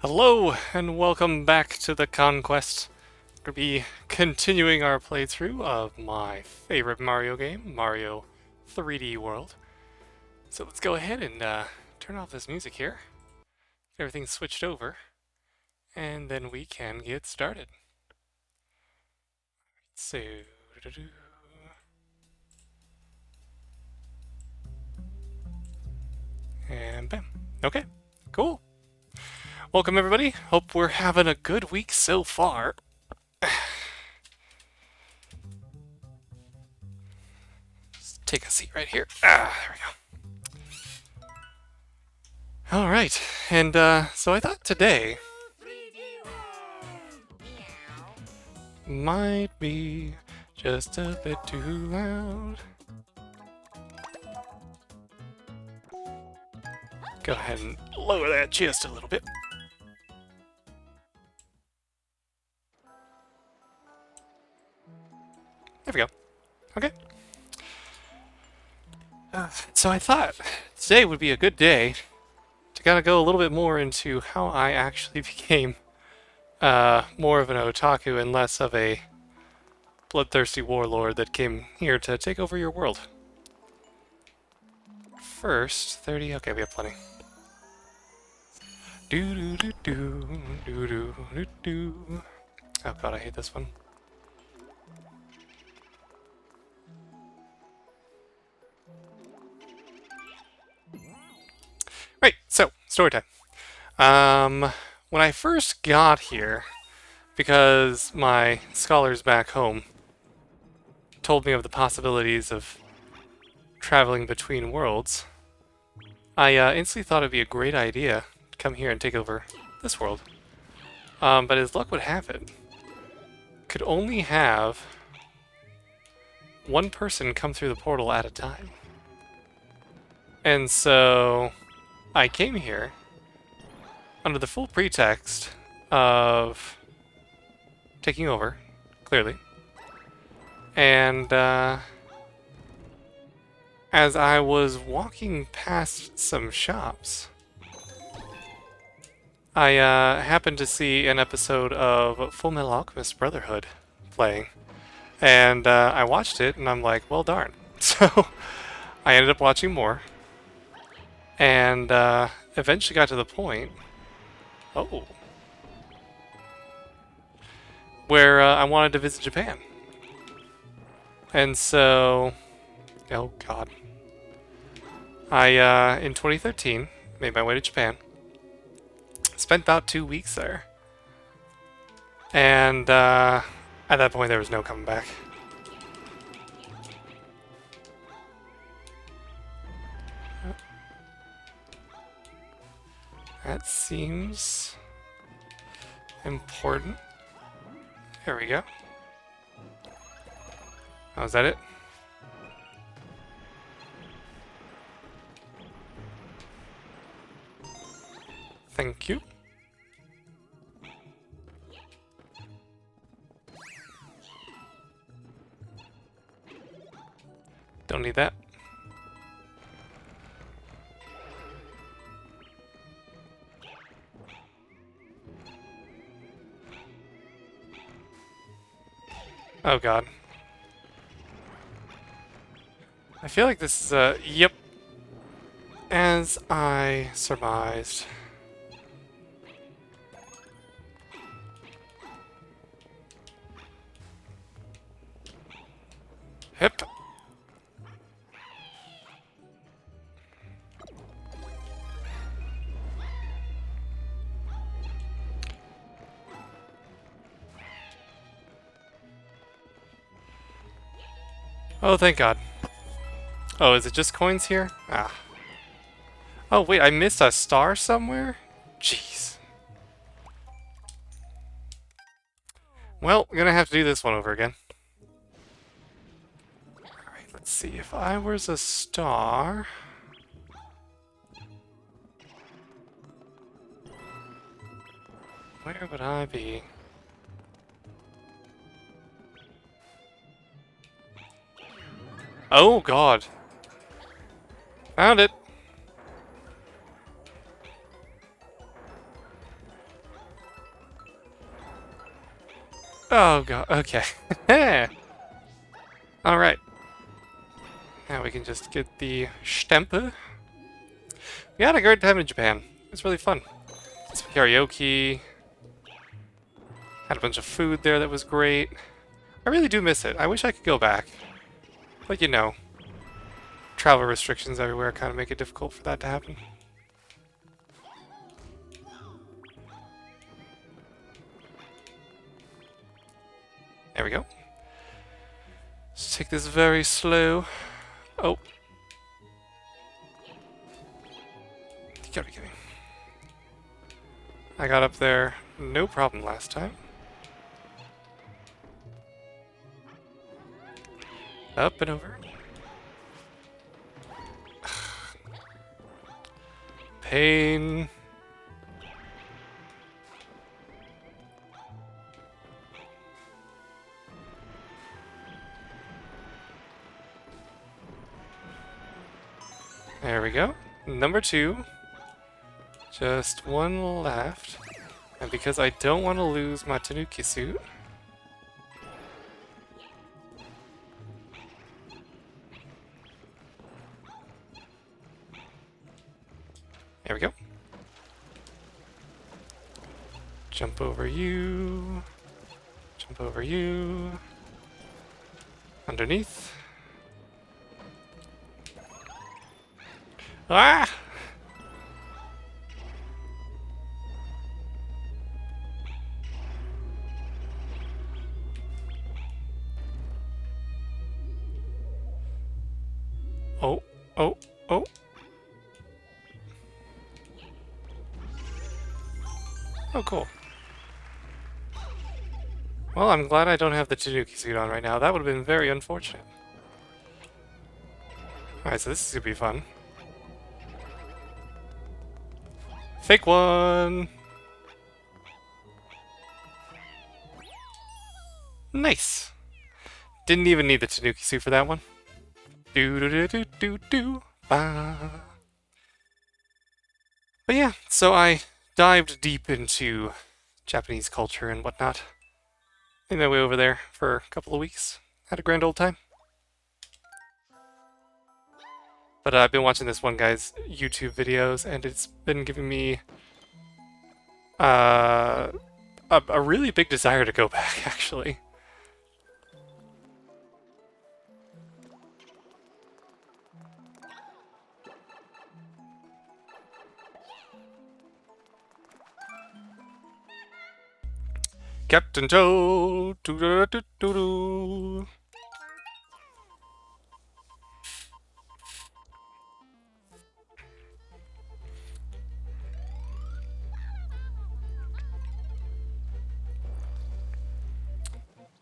Hello, and welcome back to the Conquest. We're going to be continuing our playthrough of my favorite Mario game, Mario 3D World. So let's go ahead and turn off this music here, get everything switched over, and then we can get started. So, and bam. Okay, cool. Welcome everybody. Hope we're having a good week so far. Just take a seat right here. There we go. Alright, and so I thought today might be just a bit too loud. Go ahead and lower that just a little bit. There we go. Okay. So I thought today would be a good day to kind of go a little bit more into how I actually became more of an otaku and less of a bloodthirsty warlord that came here to take over your world. First, 30. Okay, we have plenty. Do do do do do do do do. Oh god, I hate this one. Right, so story time. When I first got here, because my scholars back home told me of the possibilities of traveling between worlds, I instantly thought it'd be a great idea to come here and take over this world. But as luck would have it, could only have one person come through the portal at a time. And so I came here under the full pretext of taking over, clearly. And as I was walking past some shops, I happened to see an episode of Full Metal Alchemist Brotherhood playing. And I watched it, and I'm like, well, darn. So I ended up watching more. And eventually got to the point... Oh. Where I wanted to visit Japan. And so... Oh, God. I, in 2013, made my way to Japan. Spent about 2 weeks there. And at that point, there was no coming back. That seems important. There we go. Oh, is that it? Thank you. Don't need that. Oh god. I feel like this is, yep. As I surmised. Hip. Oh, thank God. Oh, is it just coins here? Ah. Oh, wait, I missed a star somewhere? Jeez. Well, we're gonna have to do this one over again. Alright, let's see. If I was a star... where would I be? Oh, God. Found it. Oh god, okay. Alright. Now we can just get the Stempel. We had a great time in Japan. It was really fun. Did some karaoke. Had a bunch of food there that was great. I really do miss it. I wish I could go back. But you know, travel restrictions everywhere kind of make it difficult for that to happen. There we go. Let's take this very slow. Oh. You gotta be kidding. I got up there no problem last time. Up and over. Pain. There we go. Number 2. Just one left. And because I don't want to lose my Tanuki suit, there we go. Jump over you. Jump over you. Underneath. Ah! Oh, oh, oh. Oh, cool. Well, I'm glad I don't have the Tanuki suit on right now. That would have been very unfortunate. Alright, so this is gonna be fun. Fake one! Nice! Didn't even need the Tanuki suit for that one. Do-do-do-do-do-do. Ba. But yeah, so I dived deep into Japanese culture and whatnot. Made my way over there for a couple of weeks. Had a grand old time. But I've been watching this one guy's YouTube videos, and it's been giving me a really big desire to go back, actually. Captain Toad! Doo-doo-doo-doo-doo.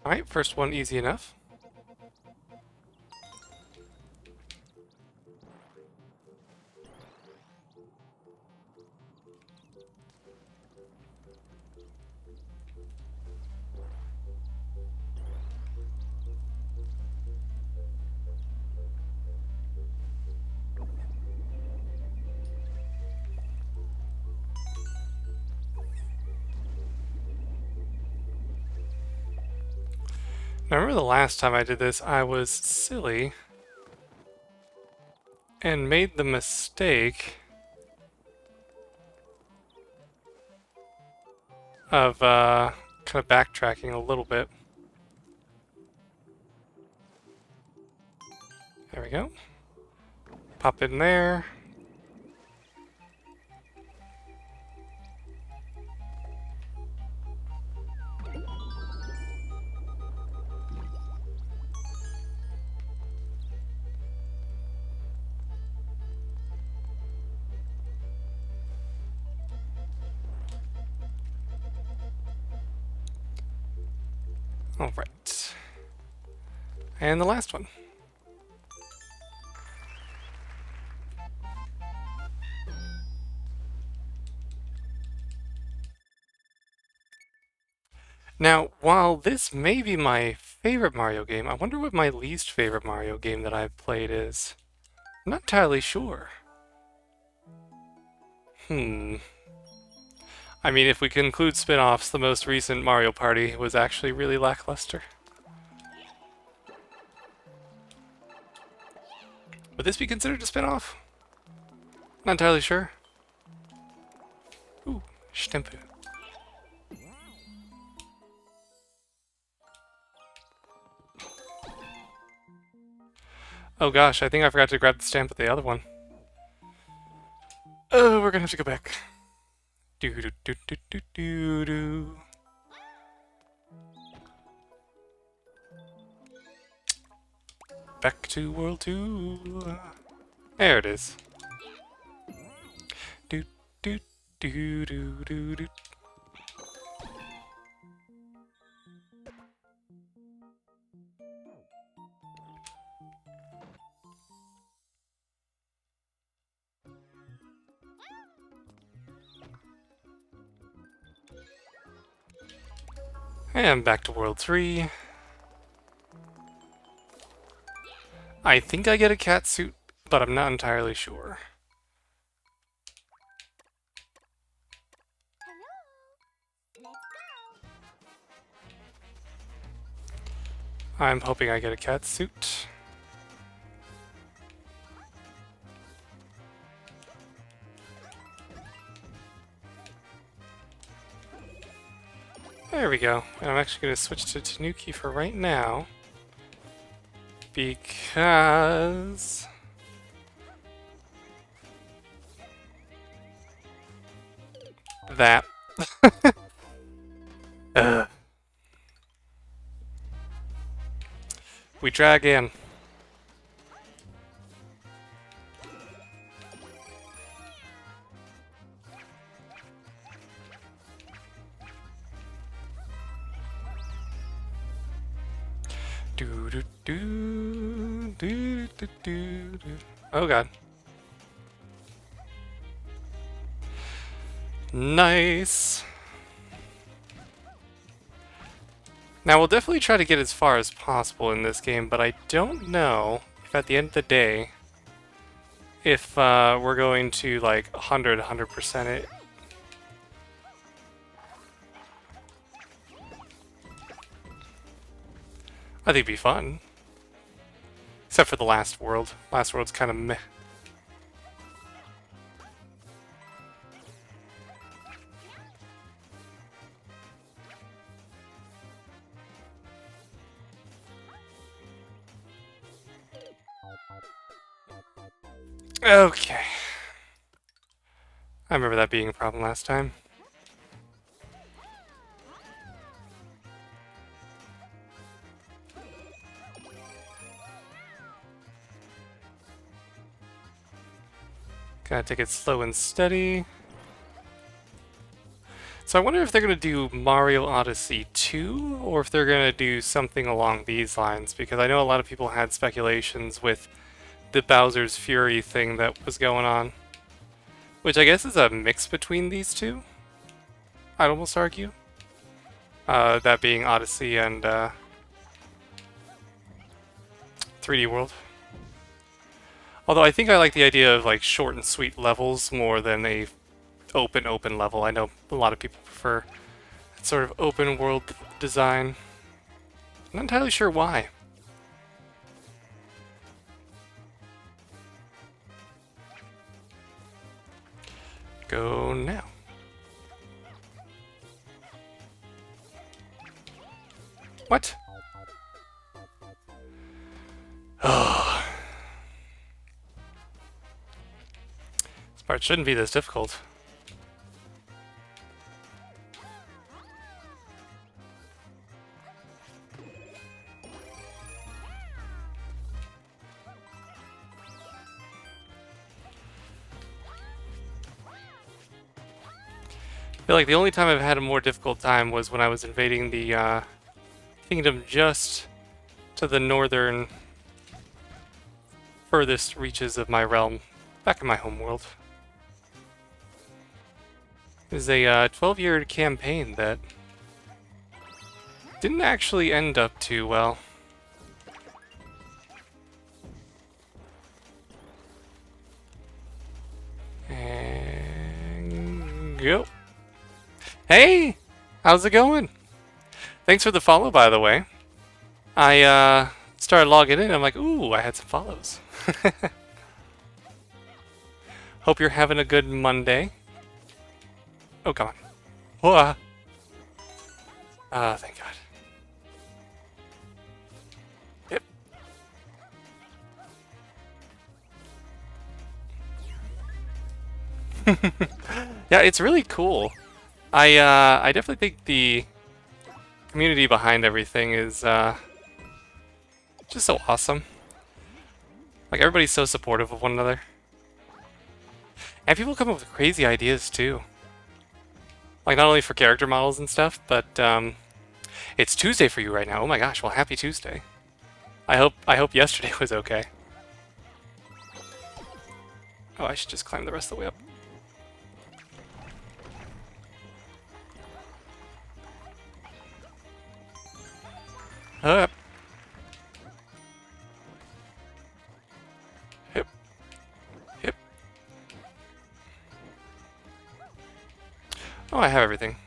Alright, first one easy enough. Now, I remember the last time I did this, I was silly and made the mistake of kind of backtracking a little bit. There we go. Pop in there. All right. And the last one. Now, while this may be my favorite Mario game, I wonder what my least favorite Mario game that I've played is. I'm not entirely sure. I mean, if we conclude spin-offs, the most recent Mario Party was actually really lackluster. Would this be considered a spin-off? Not entirely sure. Ooh, Stempu. Oh gosh, I think I forgot to grab the stamp with the other one. Oh, we're gonna have to go back. Do do do do do do do. Back to World 2. There it is. Do do do do do do. And back to World 3. I think I get a cat suit, but I'm not entirely sure. I'm hoping I get a cat suit. There we go. And I'm actually going to switch to Tanuki for right now. Because... that. We drag in. Do do do do do do do. Oh god. Nice. Now we'll definitely try to get as far as possible in this game, but I don't know if at the end of the day if we're going to like 100% it. I think it'd be fun. Except for the last world. Last world's kind of meh. Okay. I remember that being a problem last time. Gotta take it slow and steady. So I wonder if they're going to do Mario Odyssey 2, or if they're going to do something along these lines, because I know a lot of people had speculations with the Bowser's Fury thing that was going on. Which I guess is a mix between these two, I'd almost argue. That being Odyssey and 3D World. Although I think I like the idea of like short and sweet levels more than a open level. I know a lot of people prefer that sort of open world design. I'm not entirely sure why. Go now. What? Oh. This part shouldn't be this difficult. I feel like the only time I've had a more difficult time was when I was invading the kingdom just to the northern furthest reaches of my realm, back in my homeworld. It was a 12-year campaign that didn't actually end up too well. And go. Hey! How's it going? Thanks for the follow, by the way. I started logging in, I'm like, ooh, I had some follows. Hope you're having a good Monday. Oh, come on. Whoa. Ah, thank God. Yep. Yeah, it's really cool. I definitely think the community behind everything is just so awesome. Like, everybody's so supportive of one another. And people come up with crazy ideas, too. Like, not only for character models and stuff, but it's Tuesday for you right now. Oh my gosh, well, happy Tuesday. I hope yesterday was okay. Oh, I should just climb the rest of the way up. Up. Hip. Hip. Oh, I have everything.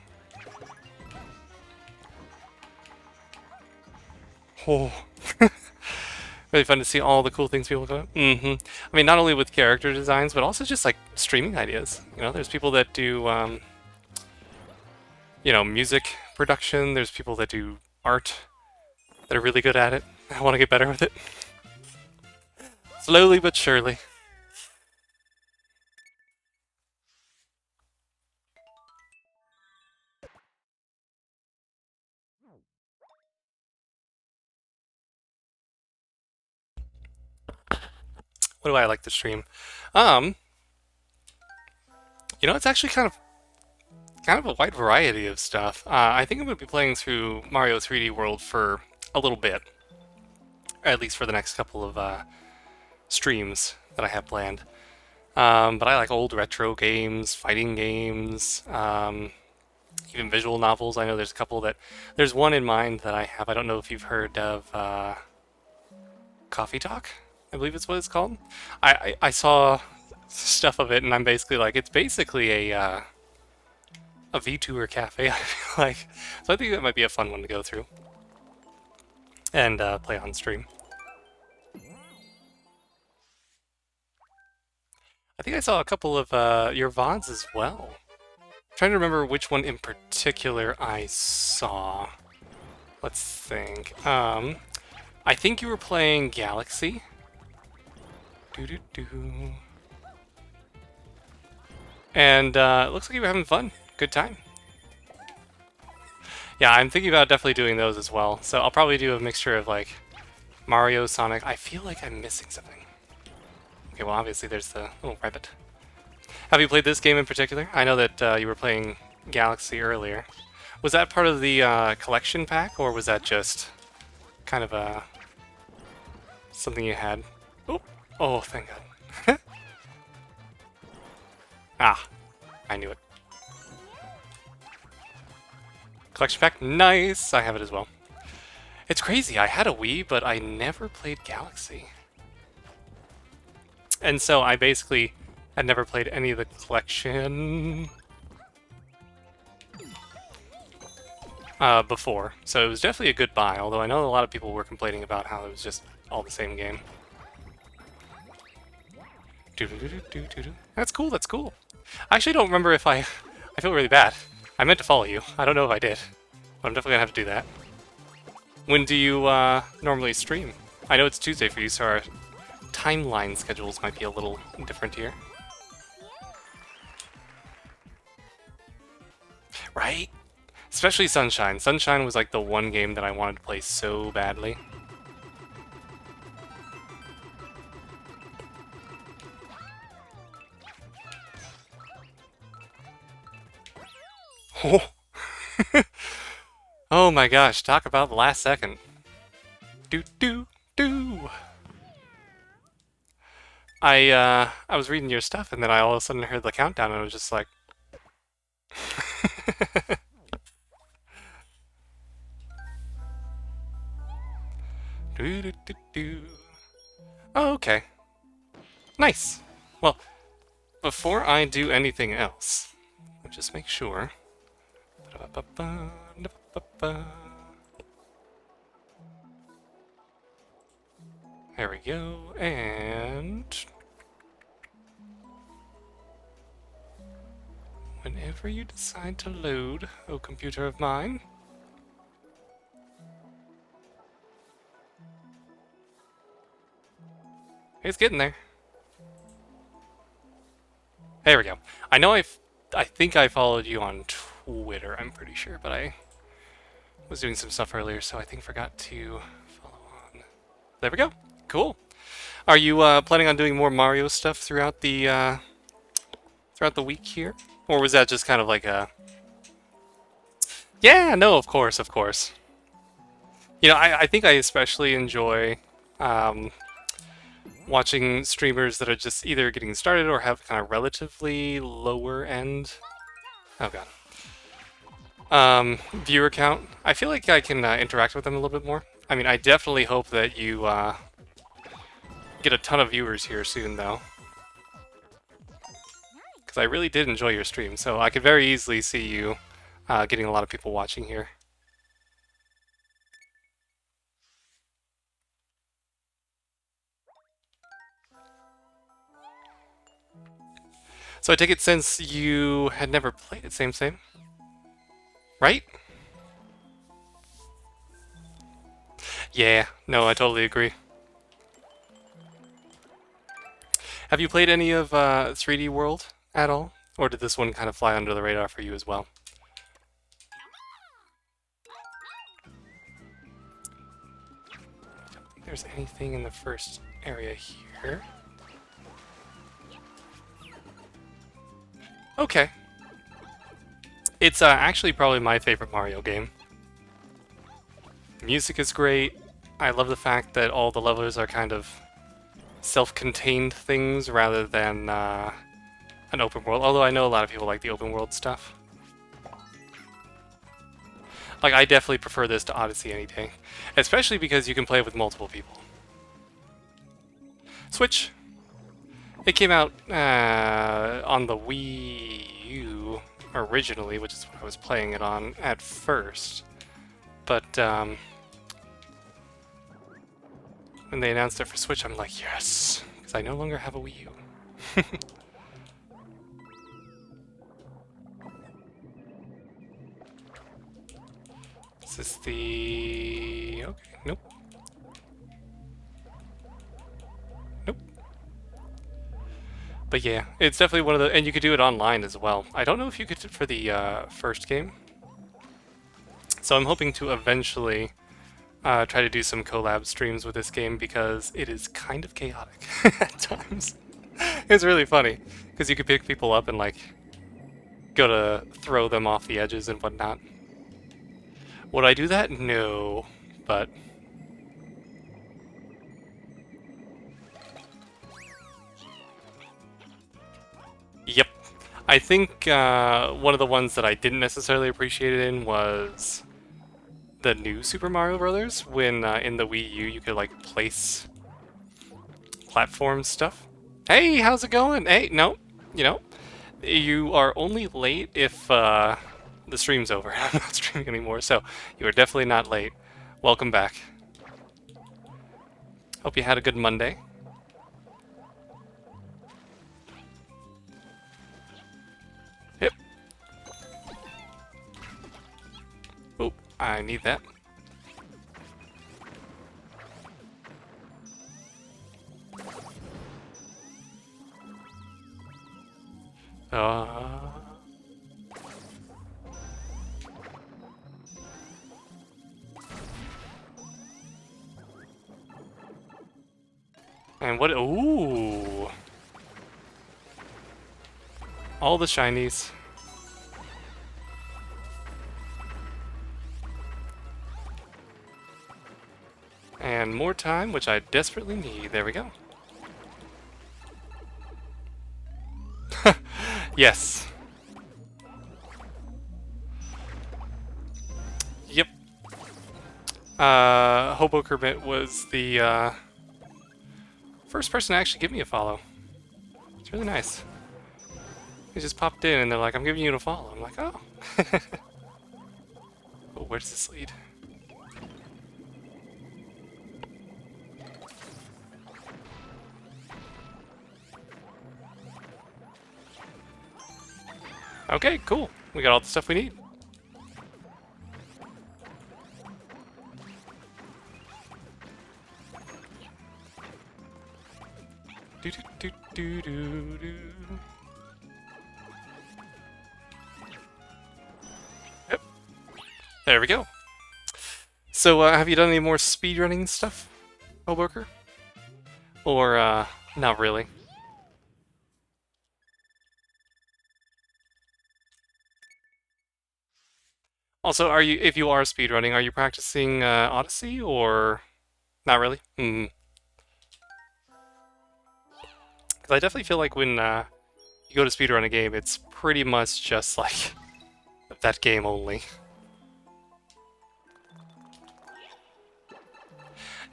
Oh. Really fun to see all the cool things people do. I mean, not only with character designs, but also just like streaming ideas. You know, there's people that do, you know, music production. There's people that do art that are really good at it. I want to get better with it. Slowly but surely. What do I like to stream? Um, you know, it's actually kind of a wide variety of stuff. I think I'm going to be playing through Mario 3D World for a little bit, or at least for the next couple of streams that I have planned. But I like old retro games, fighting games, even visual novels. I know there's a couple that... There's one in mind that I have. I don't know if you've heard of Coffee Talk, I believe it's what it's called. I saw stuff of it, and I'm basically like, it's basically a VTuber cafe, I feel like. So I think that might be a fun one to go through and play on stream. I think I saw a couple of your VODs as well. I'm trying to remember which one in particular I saw. Let's think. I think you were playing Galaxy. Doo-doo-doo. And it looks like you were having fun. Good time. Yeah, I'm thinking about definitely doing those as well. So I'll probably do a mixture of like Mario, Sonic. I feel like I'm missing something. Okay, well obviously there's the little rabbit. Have you played this game in particular? I know that you were playing Galaxy earlier. Was that part of the collection pack, or was that just kind of something you had? Oh, oh, thank God. Ah, I knew it. Collection pack, nice! I have it as well. It's crazy, I had a Wii, but I never played Galaxy. And so I basically had never played any of the collection before. So it was definitely a good buy, although I know a lot of people were complaining about how it was just all the same game. That's cool, that's cool. I actually don't remember if I feel really bad. I meant to follow you. I don't know if I did. But I'm definitely gonna have to do that. When do you normally stream? I know it's Tuesday for you, so our timeline schedules might be a little different here. Right? Especially Sunshine. Sunshine was like the one game that I wanted to play so badly. Oh. Oh my gosh, talk about the last second. Do do do. I was reading your stuff and then I all of a sudden heard the countdown and I was just like do do do do. Oh, okay. Nice. Well, before I do anything else, I'll just make sure There we go, and whenever you decide to load, oh computer of mine. It's getting there. There we go. I know I think I followed you on Twitter, I'm pretty sure, but I was doing some stuff earlier, so I think forgot to follow on. There we go. Cool. Are you planning on doing more Mario stuff throughout the week here? Or was that just kind of like a... Yeah, no, of course, of course. You know, I think I especially enjoy watching streamers that are just either getting started or have kind of relatively lower end... Oh god. Viewer count. I feel like I can interact with them a little bit more. I mean, I definitely hope that you get a ton of viewers here soon, though. Because I really did enjoy your stream, so I could very easily see you getting a lot of people watching here. So I take it since you had never played it, same. Right? Yeah, no, I totally agree. Have you played any of 3D World at all? Or did this one kind of fly under the radar for you as well? I don't think there's anything in the first area here. Okay. It's actually probably my favorite Mario game. The music is great. I love the fact that all the levels are kind of self-contained things rather than an open world, although I know a lot of people like the open world stuff. Like, I definitely prefer this to Odyssey any day, especially because you can play with multiple people. Switch. It came out on the Wii U originally, which is what I was playing it on at first. But when they announced it for Switch, I'm like, yes! Because I no longer have a Wii U. Is this the... Okay, nope. Nope. But yeah, it's definitely one of the... And you could do it online as well. I don't know if you could for the first game. So I'm hoping to eventually try to do some collab streams with this game because it is kind of chaotic at times. It's really funny because you could pick people up and like go to throw them off the edges and whatnot. Would I do that? No, but... Yep. I think one of the ones that I didn't necessarily appreciate it in was the new Super Mario Brothers, when in the Wii U you could like place platform stuff. Hey, how's it going? Hey, no, you know, you are only late if the stream's over. I'm not streaming anymore, so you are definitely not late. Welcome back. Hope you had a good Monday. Yep. Oh, I need that. And what? Ooh! All the shinies. And more time, which I desperately need. There we go. Yes. Yep. Hobo Kermit was the first person to actually give me a follow. It's really nice. He just popped in and they're like, I'm giving you a follow. I'm like, oh. where does this lead? Okay, cool. We got all the stuff we need. Do do do do do do. Yep. There we go. So, have you done any more speedrunning stuff, Hoboker? Or, not really? Also, if you are speedrunning, are you practicing Odyssey or not really? Hmm. Because I definitely feel like when you go to speedrun a game, it's pretty much just like that game only.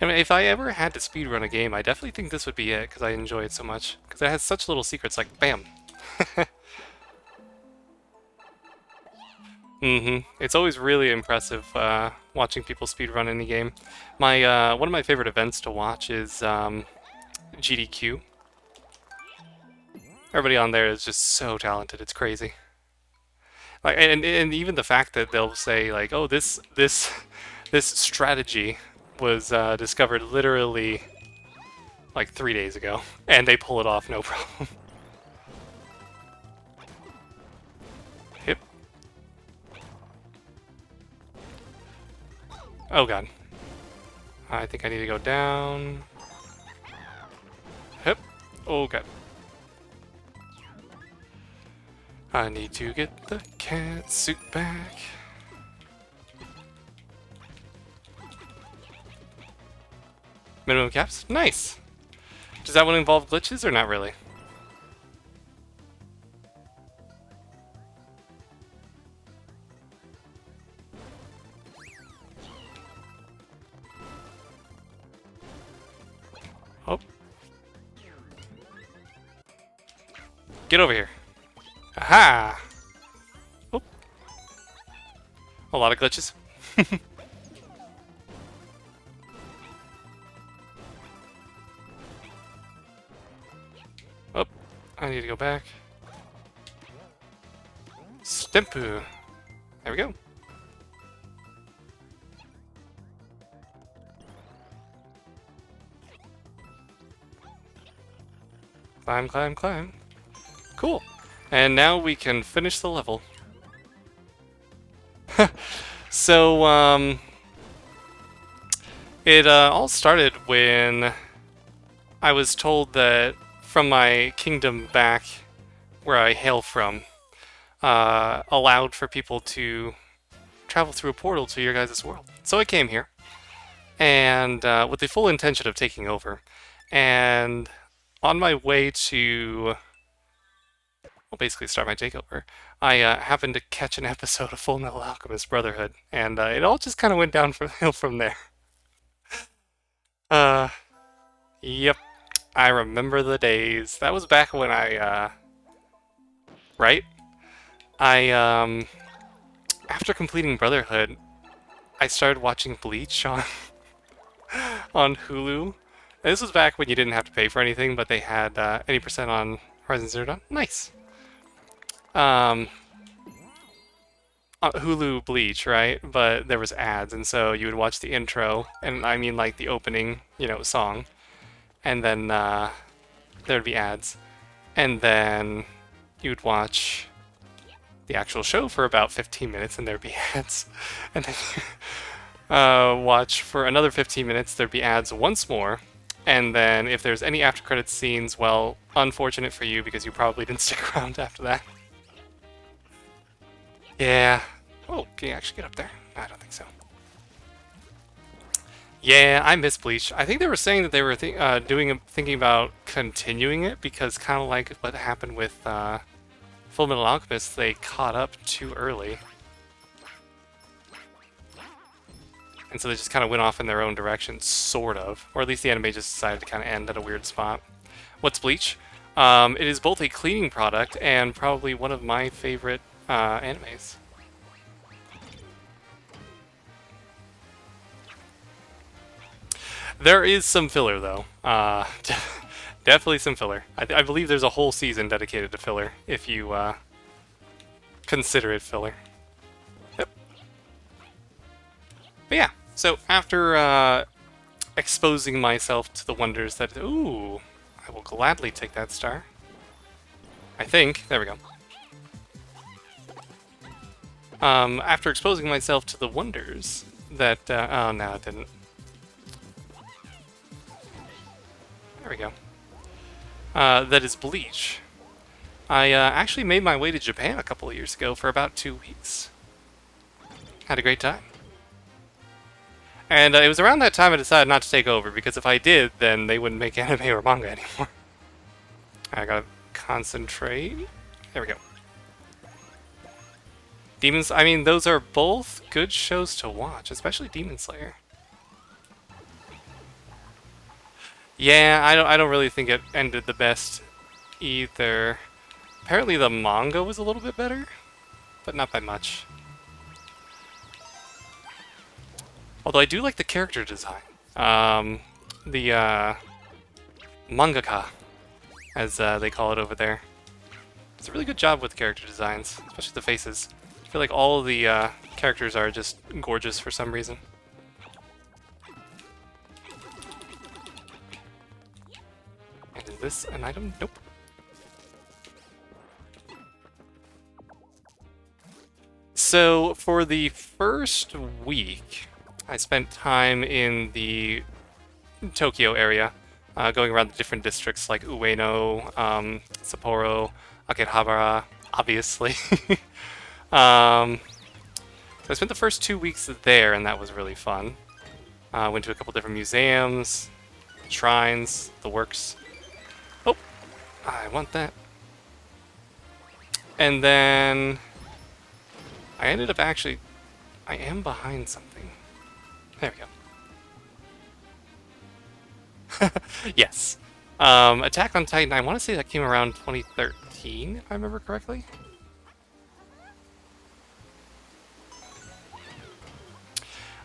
I mean, if I ever had to speedrun a game, I definitely think this would be it, because I enjoy it so much. Because it has such little secrets, like, bam! It's always really impressive watching people speedrun any game. One of my favorite events to watch is GDQ. Everybody on there is just so talented, it's crazy. Like, and even the fact that they'll say like, oh, this strategy was discovered literally like 3 days ago, and they pull it off no problem. Hip. Oh god. I think I need to go down. Hip. Oh god. I need to get the cat suit back. Minimum caps? Nice! Does that one involve glitches or not really? Oh. Get over here. Aha! Oh. A lot of glitches. Oh, I need to go back. Stempu. There we go. Climb, climb, climb. Cool. And now we can finish the level. So, it all started when I was told that from my kingdom back where I hail from, allowed for people to travel through a portal to your guys' world. So I came here, and with the full intention of taking over. And on my way to, well, basically start my takeover, I happened to catch an episode of Full Metal Alchemist Brotherhood, and it all just kind of went down from there. Uh, yep, I remember the days. That was back when right? After completing Brotherhood, I started watching Bleach on on Hulu. And this was back when you didn't have to pay for anything, but they had 80% on Horizon Zero Dawn. Nice. Hulu Bleach, right? But there was ads, and so you would watch the intro, and I mean like the opening, song, and then there'd be ads, and then you'd watch the actual show for about 15 minutes, and there'd be ads, and then watch for another 15 minutes, there'd be ads once more, and then if there's any after credits scenes, well, unfortunate for you because you probably didn't stick around after that. Yeah. Oh, can you actually get up there? I don't think so. Yeah, I miss Bleach. I think they were saying that they were thinking about continuing it because kind of like what happened with Full Metal Alchemist, they caught up too early. And so they just kind of went off in their own direction, sort of. Or at least the anime just decided to kind of end at a weird spot. What's Bleach? It is both a cleaning product and probably one of my favorite animes. There is some filler, though. Definitely some filler. I believe there's a whole season dedicated to filler, if you consider it filler. Yep. But yeah, so after exposing myself to the wonders that... Ooh, I will gladly take that star. I think. There we go. After exposing myself to the wonders that... oh, no, it didn't. There we go. That is Bleach. I actually made my way to Japan a couple of years ago for about 2 weeks. Had a great time. And it was around that time I decided not to take over, because if I did, then they wouldn't make anime or manga anymore. I gotta concentrate. There we go. Demons, I mean, those are both good shows to watch, especially Demon Slayer. Yeah, I don't really think it ended the best either. Apparently the manga was a little bit better, but not by much. Although I do like the character design. The mangaka, as they call it over there. It's a really good job with character designs, especially the faces. I feel like all of the characters are just gorgeous for some reason. And is this an item? Nope. So, for the first week, I spent time in the Tokyo area, going around the different districts like Ueno, Sapporo, Akihabara, obviously. So I spent the first 2 weeks there, and that was really fun. Went to a couple different museums, shrines, the works. Oh, I want that. And then I ended up actually... I am behind something. There we go. Yes. Attack on Titan, I want to say that came around 2013, if I remember correctly.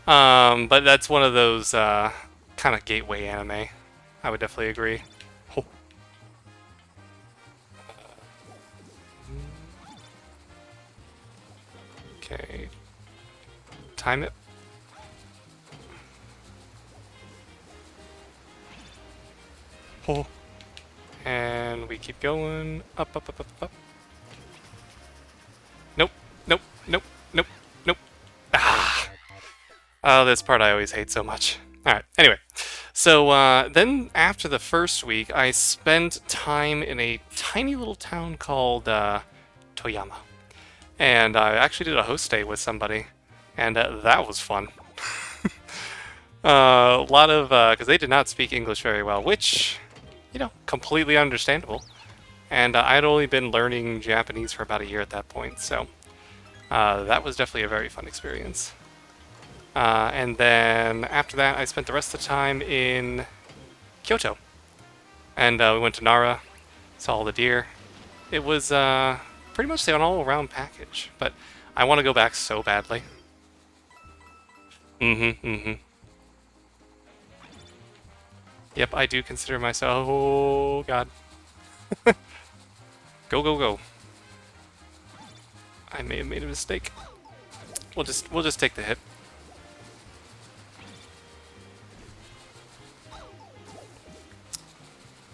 But that's one of those kind of gateway anime. I would definitely agree. Oh. Okay. Time it. Oh. And we keep going. Up, up, up, up, up. Nope, nope, nope, nope, nope. Ah! Oh, this part I always hate so much. Alright, anyway. So, then after the first week, I spent time in a tiny little town called, Toyama. And I actually did a host stay with somebody. And that was fun. A lot of, because they did not speak English very well, which, you know, completely understandable. And I had only been learning Japanese for about a year at that point, so that was definitely a very fun experience. And then after that, I spent the rest of the time in Kyoto. And we went to Nara, saw all the deer. It was pretty much an all-around package, but I want to go back so badly. Yep, I do consider myself... Oh, God. Go, go, go. I may have made a mistake. We'll just take the hit.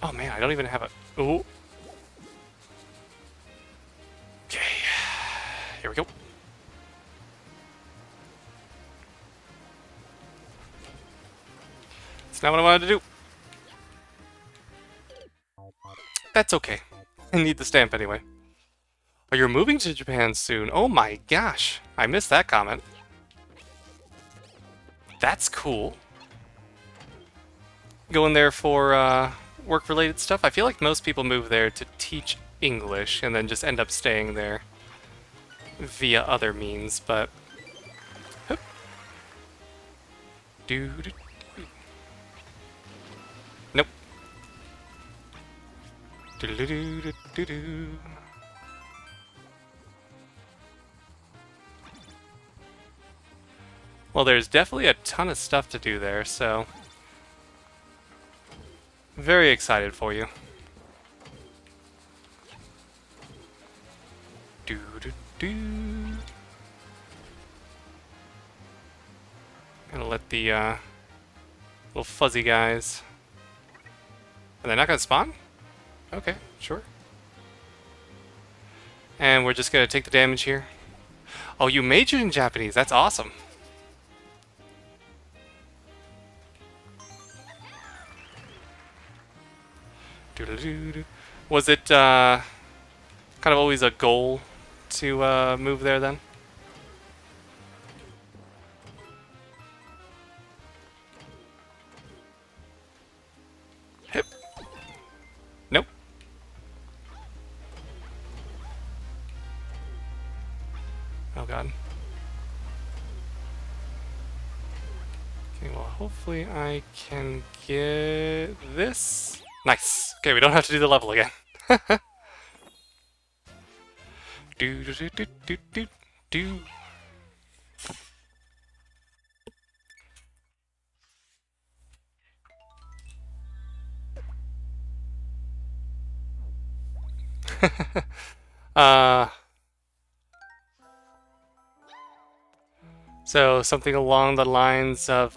Oh man, I don't even have a... Oh. Okay. Here we go. It's not what I wanted to do. That's okay. I need the stamp anyway. Oh, you're moving to Japan soon. Oh my gosh. I missed that comment. That's cool. Going there for work-related stuff. I feel like most people move there to teach English and then just end up staying there via other means, but... Hup. Doo-doo. Nope. Doo-doo-doo-doo-doo. Well, there's definitely a ton of stuff to do there, so Very excited for you. Do do do. Gonna let the little fuzzy guys. Are they not gonna spawn? Okay, sure. And we're just gonna take the damage here. Oh, you majored in Japanese. That's awesome. Doo-doo-doo-doo. Was it kind of always a goal to move there then? Hip. Nope. Oh god. Okay, well hopefully I can get this. Nice. Okay, we don't have to do the level again. Do do do do do do do. uh so something along the lines of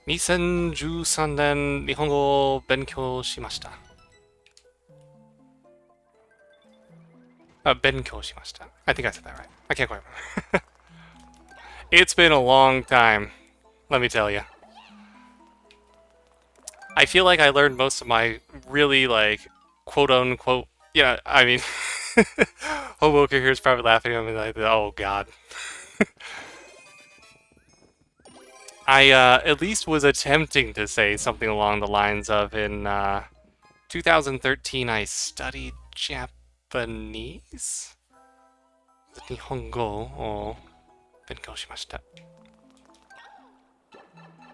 2013年日本語を勉強しました。勉強しました。I think I said that right. I can't quite remember. It's been a long time, let me tell you. I feel like I learned most of my really, like, quote-unquote... Yeah, I mean... Hoboken here is probably laughing at me like, oh god. I at least was attempting to say something along the lines of in 2013 I studied Japanese? 日本語を勉強しました。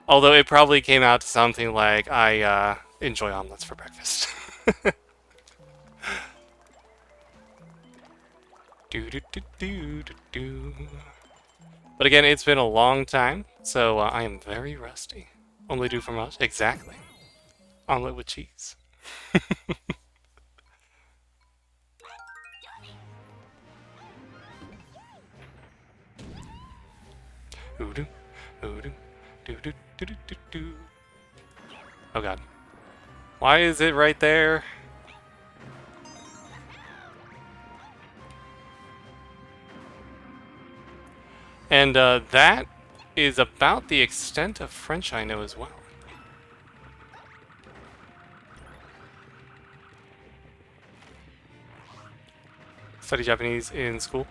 Although it probably came out to something like, I enjoy omelets for breakfast. Do do do do do do. But again, it's been a long time, so I am very rusty. Only do from us? Exactly. Omelet with cheese. Oodoo, oodoo, doo doo doo doo doo doo. Oh god. Why is it right there? And that is about the extent of French I know as well. Study Japanese in school.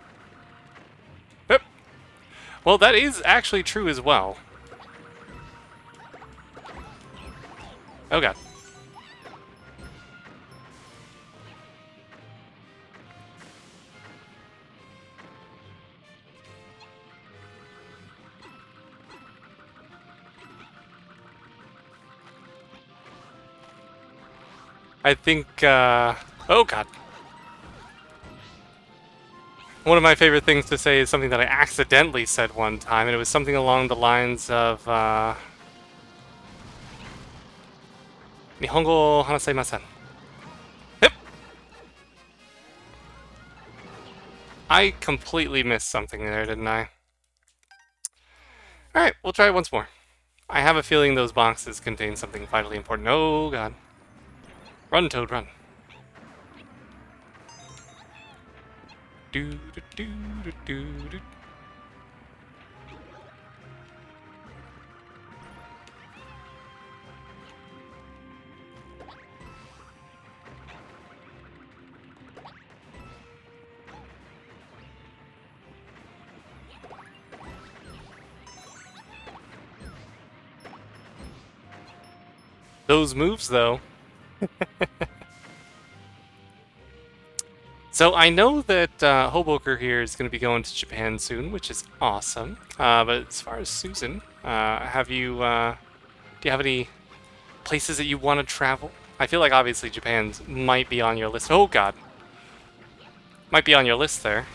Yep. Well, that is actually true as well. Oh god. I think, oh god. One of my favorite things to say is something that I accidentally said one time, and it was something along the lines of, 日本語を話せません. Yep. I completely missed something there, didn't I? Alright, we'll try it once more. I have a feeling those boxes contain something vitally important. Oh god. Run, Toad, run. Do do do do do do. Those moves, though. So I know that Hoboken here is going to be going to Japan soon, which is awesome. But as far as Susan, have you do you have any places that you want to travel? I feel like obviously Japan's might be on your list. Oh god, might be on your list there.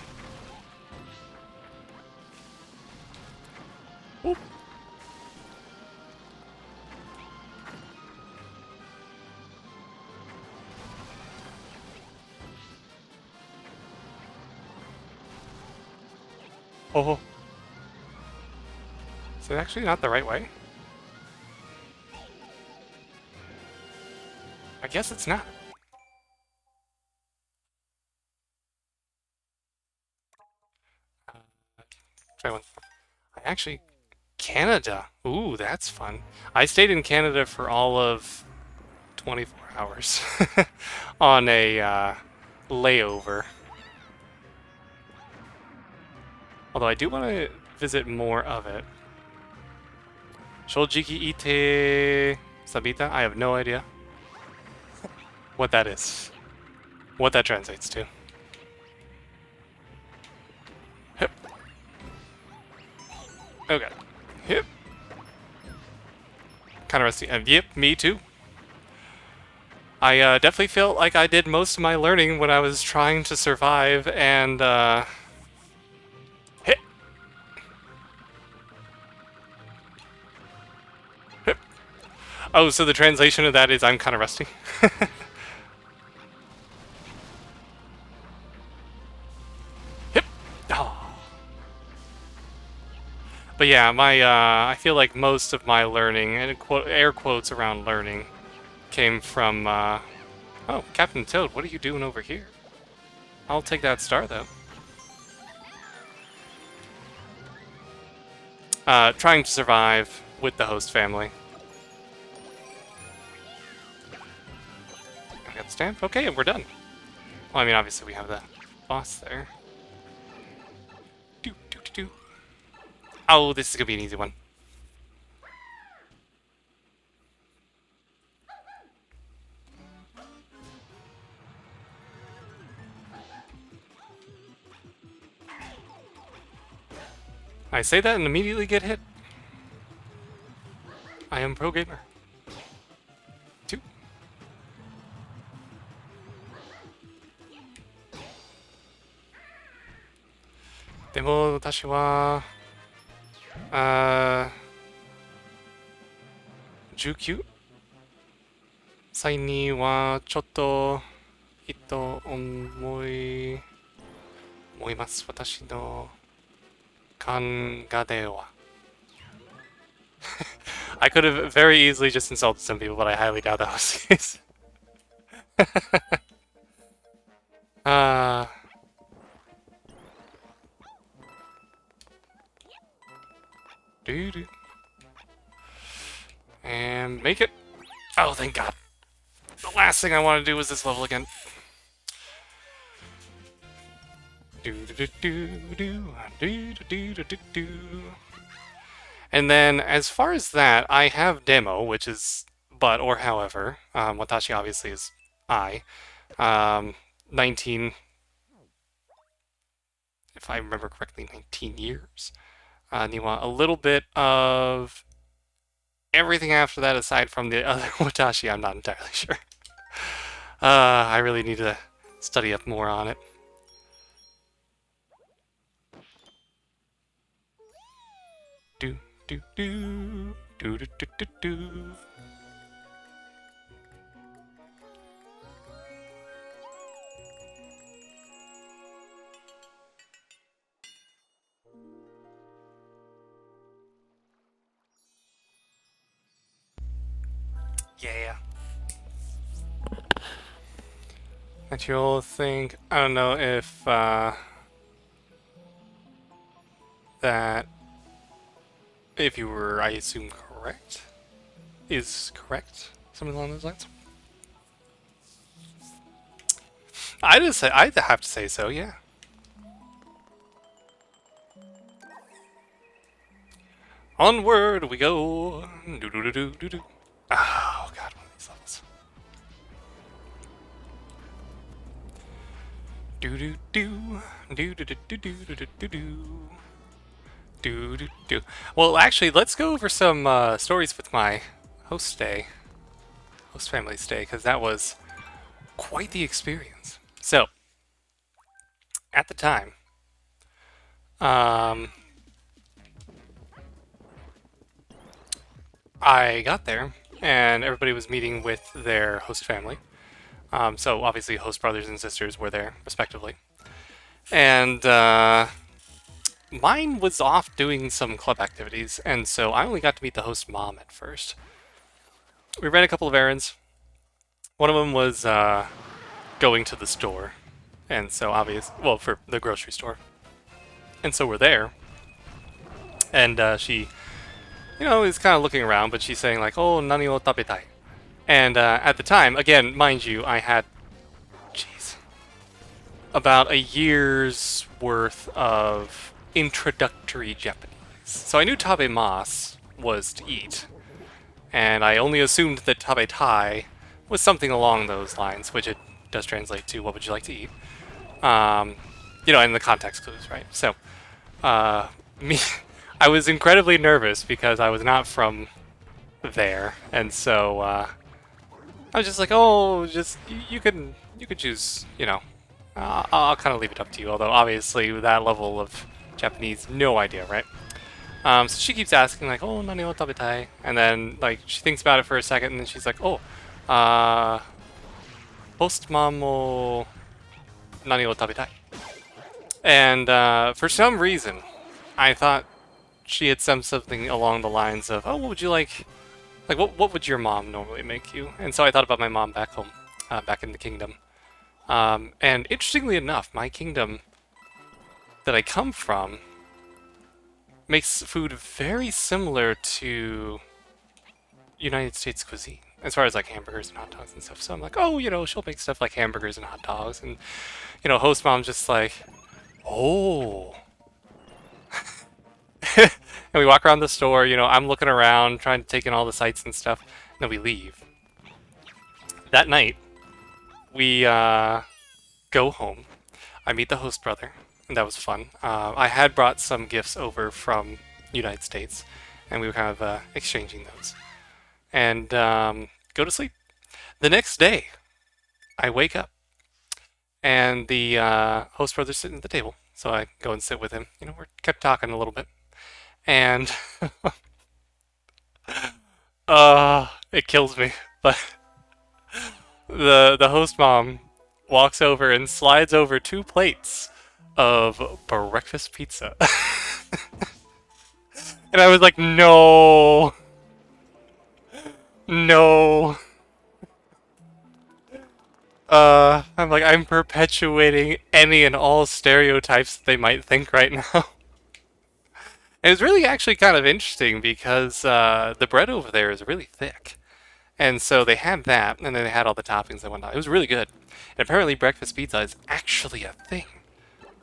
Oh. Is it actually not the right way? I guess it's not. Try one. I actually... Canada. Ooh, that's fun. I stayed in Canada for all of 24 hours on a layover. Although I do want to visit more of it. Shoujiki ite sabita? I have no idea what that is. What that translates to. Hip. Okay. Hip. Kind of rusty. Yep, me too. I definitely felt like I did most of my learning when I was trying to survive and hit. Hip. Oh, so the translation of that is I'm kind of rusty. Hip. Oh. But yeah, my I feel like most of my learning, and air quotes around learning, came from oh, Captain Toad, what are you doing over here? I'll take that star though. Trying to survive with the host family. I got the stamp. Okay, and we're done. Well, I mean, obviously we have the boss there. Do do do do. Oh, this is gonna be an easy one. I say that and immediately get hit. I am pro gamer. 2. でも私は19歳にはちょっといいと思います。私の考えでは。I could have very easily just insulted some people, but I highly doubt that was the case. Doo-doo. And make it. Oh, thank God. The last thing I want to do was this level again. And then, as far as that, I have demo, which is but or however. Watashi obviously is I. 19, if I remember correctly, 19 years. Niwa, a little bit of everything after that aside from the other Watashi, I'm not entirely sure. I really need to study up more on it. Do do do do do do do do. Yeah. And you'll think, I don't know if that if you were, I assume, correct, is correct, something along those lines. I'd have to say so, yeah. Onward we go. Do do do do do do. Oh God, one of these levels. Do do do do do do do do do do do do. Do do do. Well, actually, let's go over some stories with my host family stay, because that was quite the experience. So, at the time, I got there, and everybody was meeting with their host family. So obviously, host brothers and sisters were there, respectively. And mine was off doing some club activities, and so I only got to meet the host mom at first. We ran a couple of errands. One of them was going to the store, and so well, for the grocery store. And so we're there, and she, is kind of looking around, but she's saying like, "Oh, nani o tabetai?" And at the time, again, mind you, I had, jeez, about a year's worth of introductory Japanese. So I knew tabemas was to eat, and I only assumed that tabetai was something along those lines, which it does translate to what would you like to eat. In the context clues, right? So, me, I was incredibly nervous because I was not from there, and so I was just like, oh, just you could choose, I'll kind of leave it up to you. Although obviously with that level of Japanese, no idea, right? So she keeps asking like, oh, nani o tabetai, and then like she thinks about it for a second, and then she's like, oh, host mom mo nani o tabetai, and for some reason, I thought she had said something along the lines of, oh, what would you like? Like, what would your mom normally make you? And so I thought about my mom back home, back in the kingdom. And interestingly enough, my kingdom that I come from makes food very similar to United States cuisine, as far as like hamburgers and hot dogs and stuff. So I'm like, oh, she'll make stuff like hamburgers and hot dogs. And, host mom's just like, oh. And we walk around the store, I'm looking around, trying to take in all the sights and stuff, and then we leave. That night, we go home. I meet the host brother, and that was fun. I had brought some gifts over from United States, and we were kind of exchanging those. And go to sleep. The next day, I wake up, and the host brother's sitting at the table, so I go and sit with him. We kept talking a little bit. And it kills me. But the host mom walks over and slides over 2 plates of breakfast pizza. And I was like, no. No. I'm perpetuating any and all stereotypes that they might think right now. And it's really actually kind of interesting because the bread over there is really thick. And so they had that, and then they had all the toppings and whatnot. It was really good. And apparently breakfast pizza is actually a thing.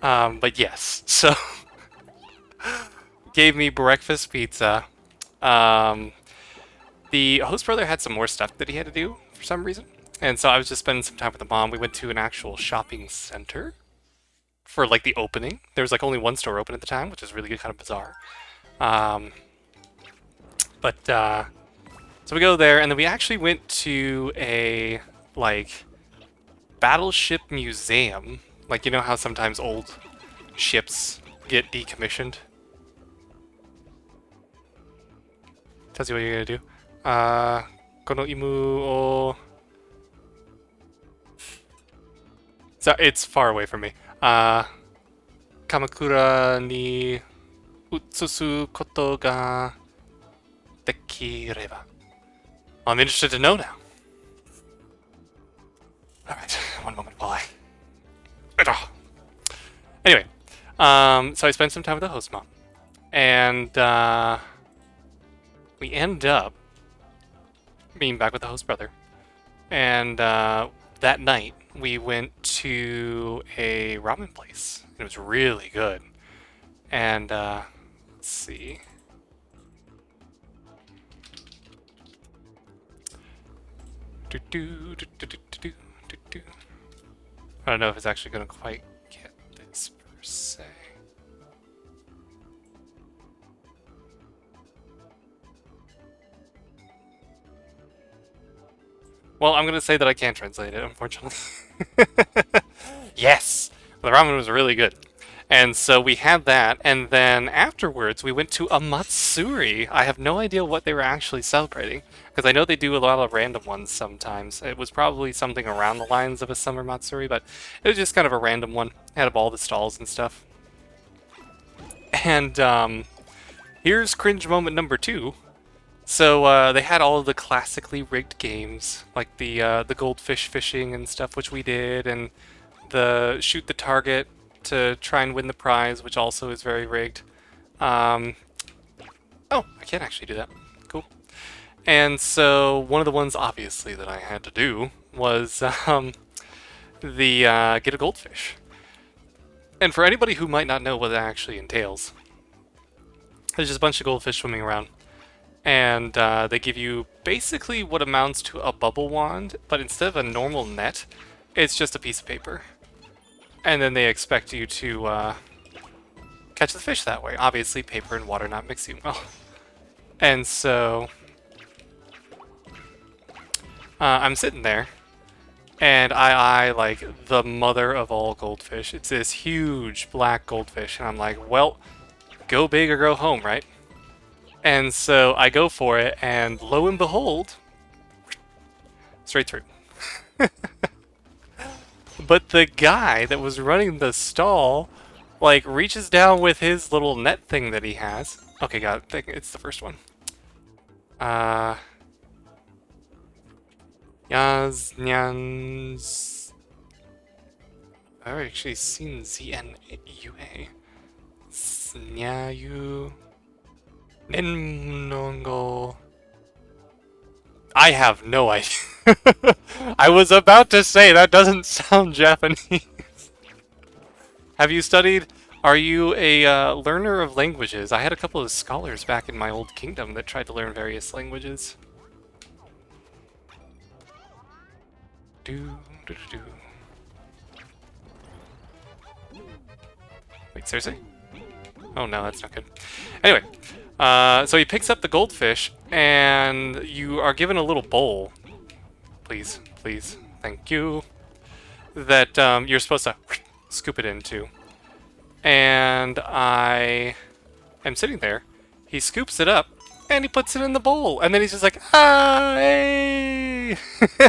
But yes, so gave me breakfast pizza. The host brother had some more stuff that he had to do for some reason. And so I was just spending some time with the mom. We went to an actual shopping center for like the opening. There was like only one store open at the time, which is really kind of bizarre. So we go there, and then we actually went to a like battleship museum. Like, how sometimes old ships get decommissioned? Tells you what you're gonna do. Kono imu o... So it's far away from me. Kamakura ni utsusu koto ga dekireba. I'm interested to know now. Alright, one moment while Anyway, so I spent some time with the host mom. And we end up being back with the host brother. And that night, we went to a ramen place. It was really good. And let's see. I don't know if it's actually going to quite get this per se. Well, I'm going to say that I can't translate it, unfortunately. Yes! The ramen was really good. And so we had that, and then afterwards we went to a matsuri. I have no idea what they were actually celebrating, because I know they do a lot of random ones sometimes. It was probably something around the lines of a summer matsuri, but it was just kind of a random one. It had all the stalls and stuff. And here's cringe moment number 2. So they had all of the classically rigged games, like the goldfish fishing and stuff, which we did, and the shoot the target to try and win the prize, which also is very rigged. Oh, I can't actually do that. Cool. And so one of the ones, obviously, that I had to do was the get a goldfish. And for anybody who might not know what that actually entails, there's just a bunch of goldfish swimming around. And they give you basically what amounts to a bubble wand, but instead of a normal net, it's just a piece of paper. And then they expect you to catch the fish that way. Obviously, paper and water not mixing well. And so I'm sitting there, and I like the mother of all goldfish. It's this huge black goldfish, and I'm like, well, go big or go home, right? And so I go for it, and lo and behold, straight through. But the guy that was running the stall, like, reaches down with his little net thing that he has. Okay, got it. It's the first one. Yaz, nyans. I've actually seen ZNUA. Snyayu. Ninongo. I have no idea. I was about to say, that doesn't sound Japanese. Have you studied? Are you a learner of languages? I had a couple of scholars back in my old kingdom that tried to learn various languages. Wait, seriously? Oh no, that's not good. Anyway, so he picks up the goldfish, and you are given a little bowl. Please, please, thank you. That you're supposed to scoop it into. And I am sitting there. He scoops it up, and he puts it in the bowl. And then he's just like, ah, hey!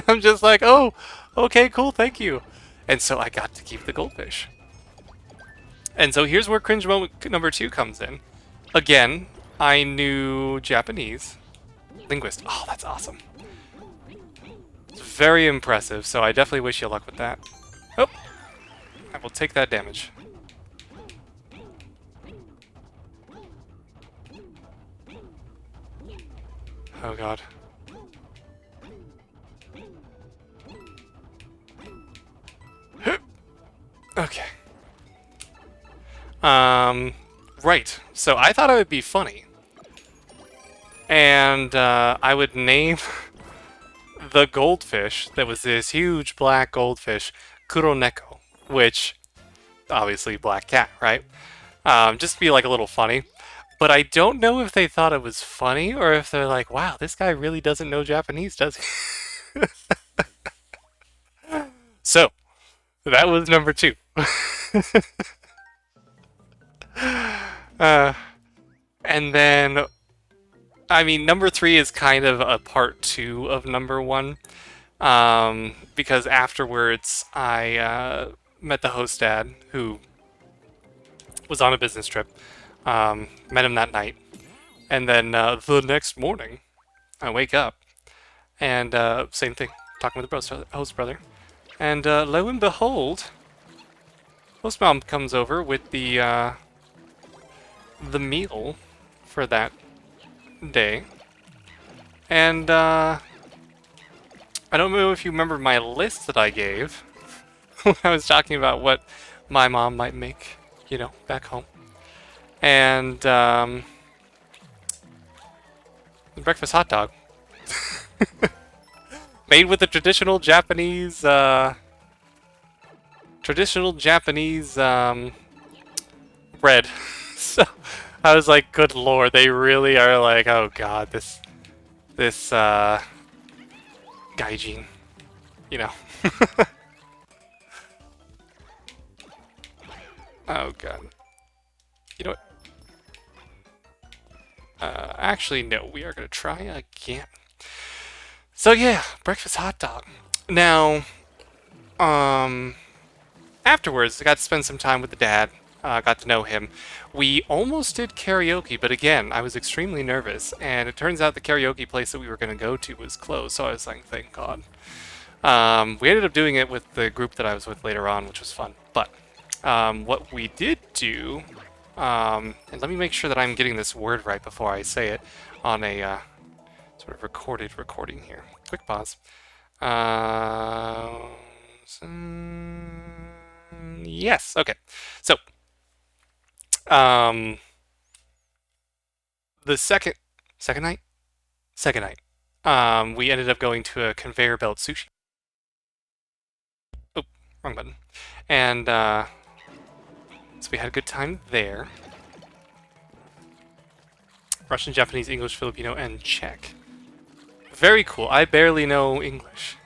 I'm just like, oh, okay, cool, thank you. And so I got to keep the goldfish. And so here's where cringe moment number 2 comes in. Again, I knew Japanese. Linguist. Oh, that's awesome. It's very impressive, so I definitely wish you luck with that. Oh! I will take that damage. Oh god. Okay. Right. So I thought it would be funny. And I would name the goldfish that was this huge black goldfish, Kuroneko, which, obviously black cat, right? Just to be like a little funny. But I don't know if they thought it was funny or if they're like, wow, this guy really doesn't know Japanese, does he? So, that was number 2. And then, I mean, number 3 is kind of a part 2 of number 1. Because afterwards, I met the host dad, who was on a business trip. Met him that night. And then the next morning, I wake up, and same thing, talking with the host brother. And lo and behold, host mom comes over with the meal for that day. And I don't know if you remember my list that I gave when I was talking about what my mom might make, you know, back home. And the breakfast hot dog. Made with the traditional Japanese bread. So I was like, good lord, they really are like, oh god, this gaijin, you know. Oh god. You know what? Actually, no, we are gonna try again. So yeah, breakfast hot dog. Now, afterwards, I got to spend some time with the dad, got to know him. We almost did karaoke, but again, I was extremely nervous, and it turns out the karaoke place that we were going to go to was closed, so I was like, thank God. We ended up doing it with the group that I was with later on, which was fun. But what we did do, and let me make sure that I'm getting this word right before I say it on a sort of recorded recording here. Quick pause. Yes, okay. So, the second night? Second night. We ended up going to a conveyor belt sushi. Oh, wrong button. And, so we had a good time there. Russian, Japanese, English, Filipino, and Czech. Very cool. I barely know English.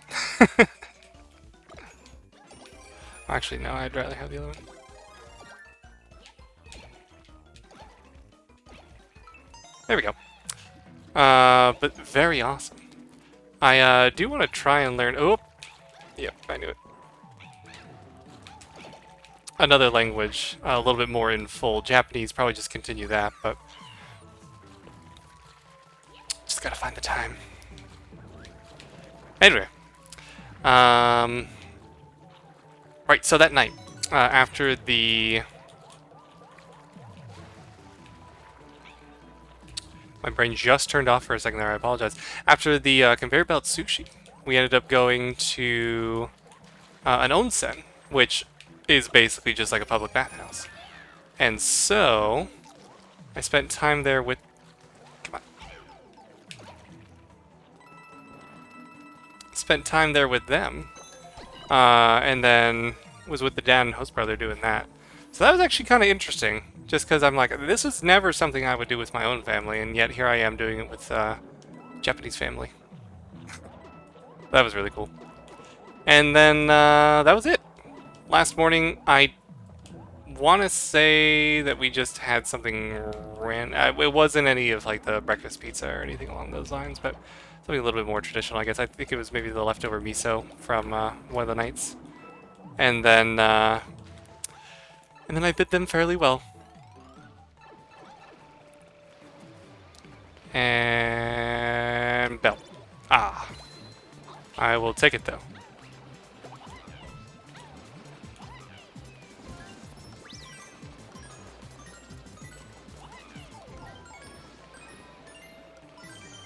Actually, no, I'd rather have the other one. There we go. But very awesome. I do want to try and learn... Oh! Yep, I knew it. Another language, a little bit more in full. Japanese, probably just continue that, but... Just gotta find the time. Anyway. Right, so that night, after the... My brain just turned off for a second there, I apologize. After the conveyor belt sushi, we ended up going to an onsen, which is basically just like a public bathhouse. And so, I spent time there with... Come on. Spent time there with them, and then was with the dad and host brother doing that. So that was actually kind of interesting, just because I'm like, this is never something I would do with my own family, and yet here I am doing it with Japanese family. That was really cool. And then that was it. Last morning, I want to say that we just had something it wasn't any of like the breakfast pizza or anything along those lines, but something a little bit more traditional, I guess. I think it was maybe the leftover miso from one of the nights. And then I bid them fairly well. And bell. Ah. I will take it though.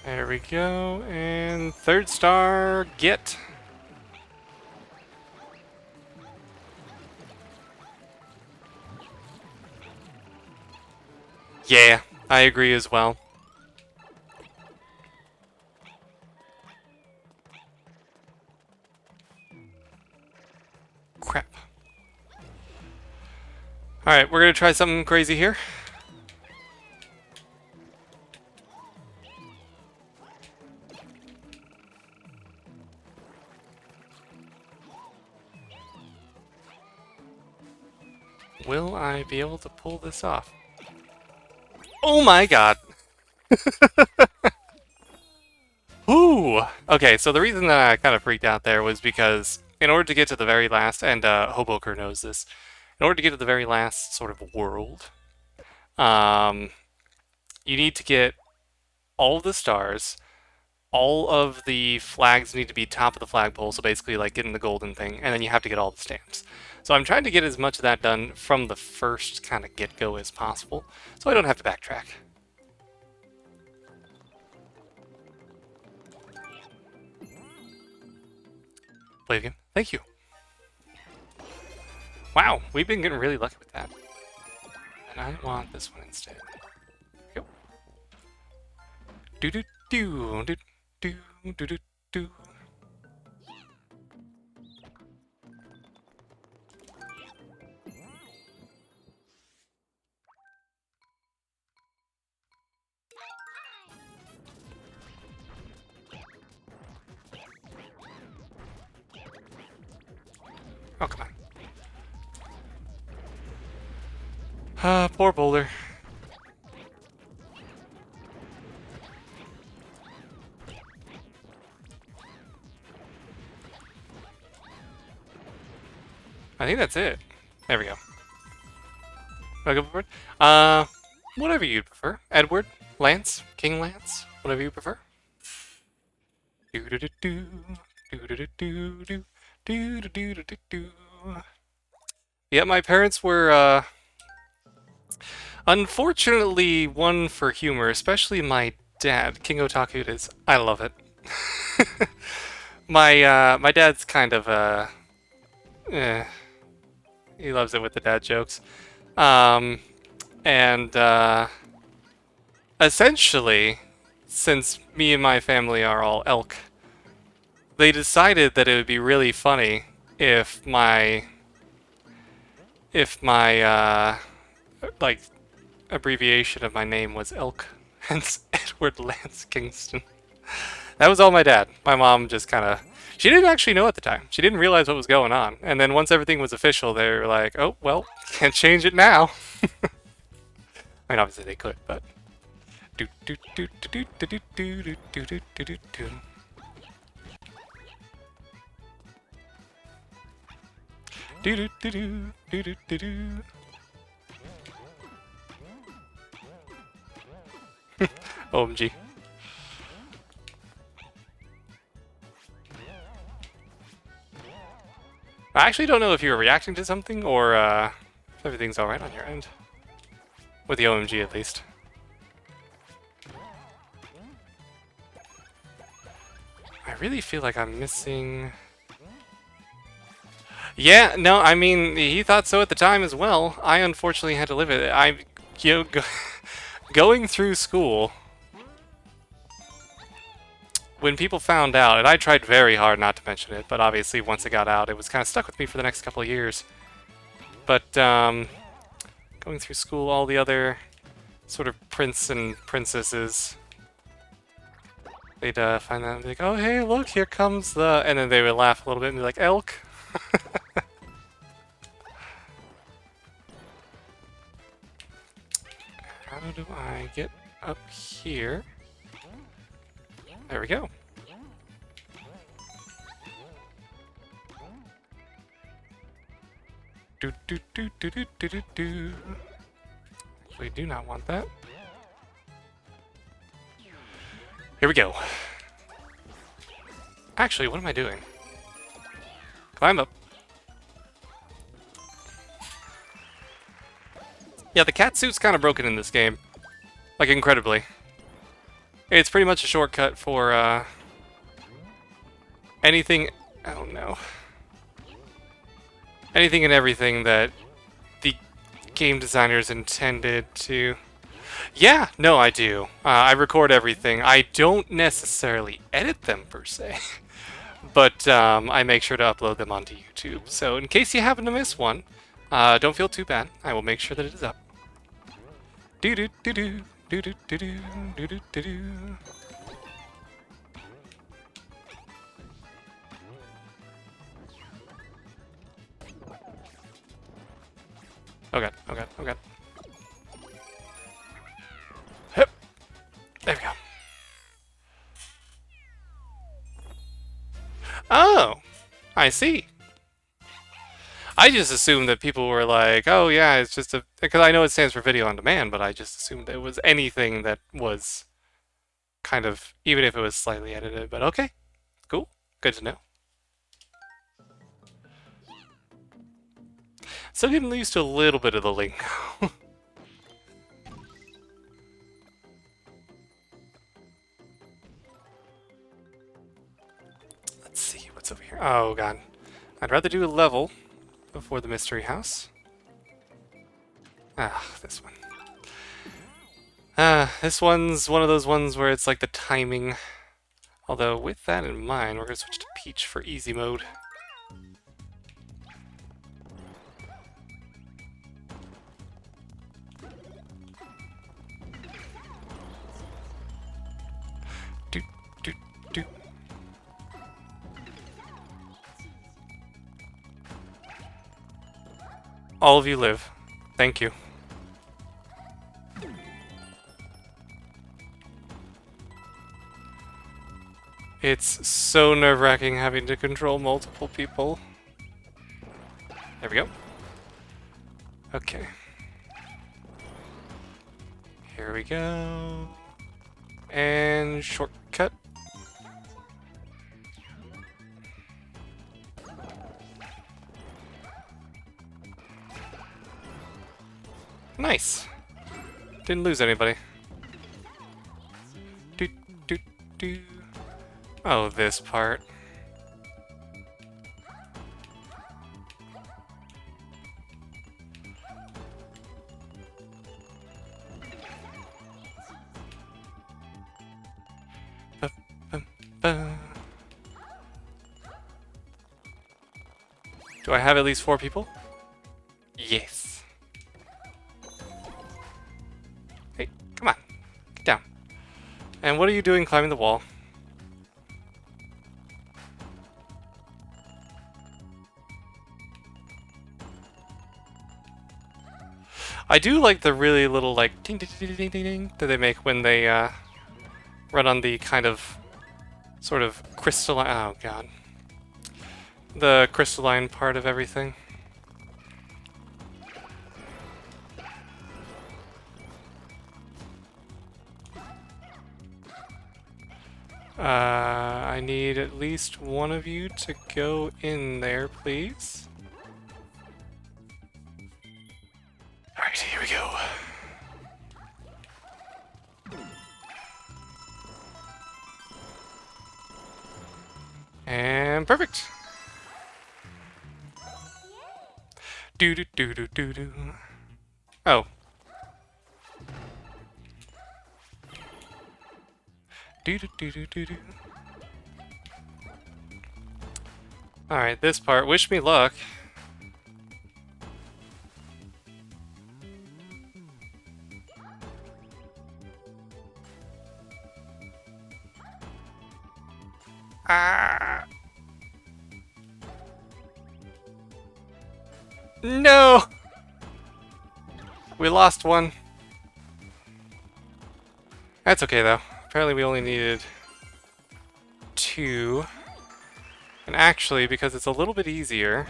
There we go, and third star, get. Yeah, I agree as well. Crap. Alright, we're gonna try something crazy here. Will I be able to pull this off? Oh my god! Ooh! Okay, so the reason that I kind of freaked out there was because in order to get to the very last, and Hoboker knows this, in order to get to the very last sort of world, you need to get all of the stars, all of the flags need to be top of the flagpole, so basically like getting the golden thing, and then you have to get all the stamps. So I'm trying to get as much of that done from the first kind of get-go as possible, so I don't have to backtrack. Play again. Thank you. Wow, we've been getting really lucky with that. And I want this one instead. Here we go. Do do do do do do do do. Oh, come on. Ah, poor Boulder. I think that's it. There we go. Wanna go for it? Whatever you prefer. Edward, Lance, King Lance, whatever you prefer. Do do do do do do do do do do do do do. Yeah, my parents were unfortunately one for humor, especially my dad. King Otaku it is. I love it. My dad's kind of eh, he loves it with the dad jokes. And essentially, since me and my family are all elk, they decided that it would be really funny if my like abbreviation of my name was Elk, hence Edward Lance Kingston. That was all my dad. My mom just kind of, she didn't actually know at the time. She didn't realize what was going on. And then once everything was official, they were like, oh, well, can't change it now. I mean, obviously they could, but do do do do do do do do do do do do do. Do do do do do do do do. OMG. I actually don't know if you were reacting to something or if everything's alright on your end. With the OMG at least. I really feel like I'm missing... Yeah, no, I mean, he thought so at the time as well. I unfortunately had to live it. Going through school, when people found out, and I tried very hard not to mention it, but obviously once it got out, it was kind of stuck with me for the next couple of years. But, going through school, all the other sort of prince and princesses, they'd find that and be like, oh, hey, look, here comes the... And then they would laugh a little bit and be like, Elk. How do I get up here? There we go. Do do do do do do do do. We do not want that. Here we go. Actually, what am I doing? Climb up. Yeah, the cat suit's kind of broken in this game. Like, incredibly. It's pretty much a shortcut for, anything... Oh, no. Anything and everything that the game designers intended to... Yeah, no, I do. I record everything. I don't necessarily edit them, per se. But, I make sure to upload them onto YouTube. So, in case you happen to miss one, don't feel too bad. I will make sure that it is up. Do-do-do-do, do-do-do-do, do-do-do-do. Oh god, oh god, oh god. Hup. There we go. Oh! I see. I just assumed that people were like, oh yeah, it's just a... Because I know it stands for video on demand, but I just assumed it was anything that was kind of... Even if it was slightly edited, but okay. Cool. Good to know. Still getting used to a little bit of the lingo. Let's see, what's over here? Oh god. I'd rather do a level before the mystery house. Ah, this one. This one's one of those ones where it's like the timing. Although, with that in mind, we're gonna switch to Peach for easy mode. Do, do, do. All of you live. Thank you. It's so nerve-wracking having to control multiple people. There we go. Okay. Here we go. And shortcut. Nice. Didn't lose anybody. Do, do, do. Oh, this part. Do I have at least 4 people? Yes. Hey, come on. Get down. And what are you doing climbing the wall? I do like the really little, like, ding ding ding ding ding ding that they make when they run on the kind of sort of crystalline. Oh god, the crystalline part of everything. I need at least one of you to go in there, please. Alright, here we go. And perfect! Do do do do do do. Oh. Do do do do do do. Alright, this part. Wish me luck. Ah! No! We lost one. That's okay though. Apparently we only needed 2. And actually, because it's a little bit easier...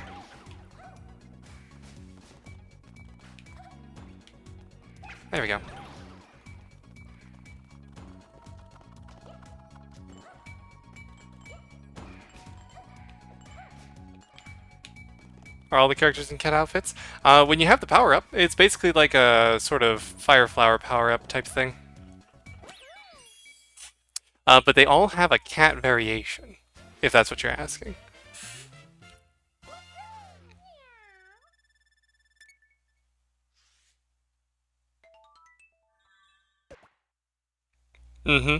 There we go. Are all the characters in cat outfits? When you have the power-up, it's basically like a sort of fire flower power-up type thing. But they all have a cat variation, if that's what you're asking. Mm-hmm.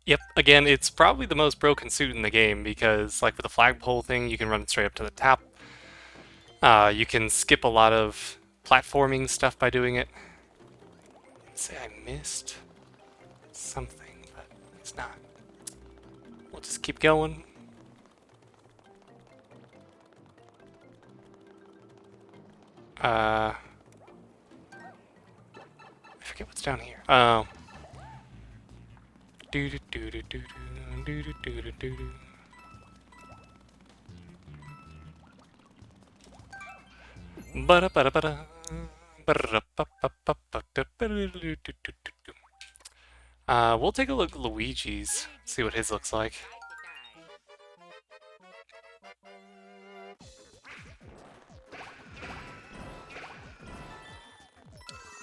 Yep, again, it's probably the most broken suit in the game because, like with the flagpole thing, you can run straight up to the top. You can skip a lot of platforming stuff by doing it. Say I missed something, but it's not. We'll just keep going. I forget what's down here. Oh. Do do do do do do do do do do do. Ba ba ba da. We'll take a look at Luigi's, see what his looks like.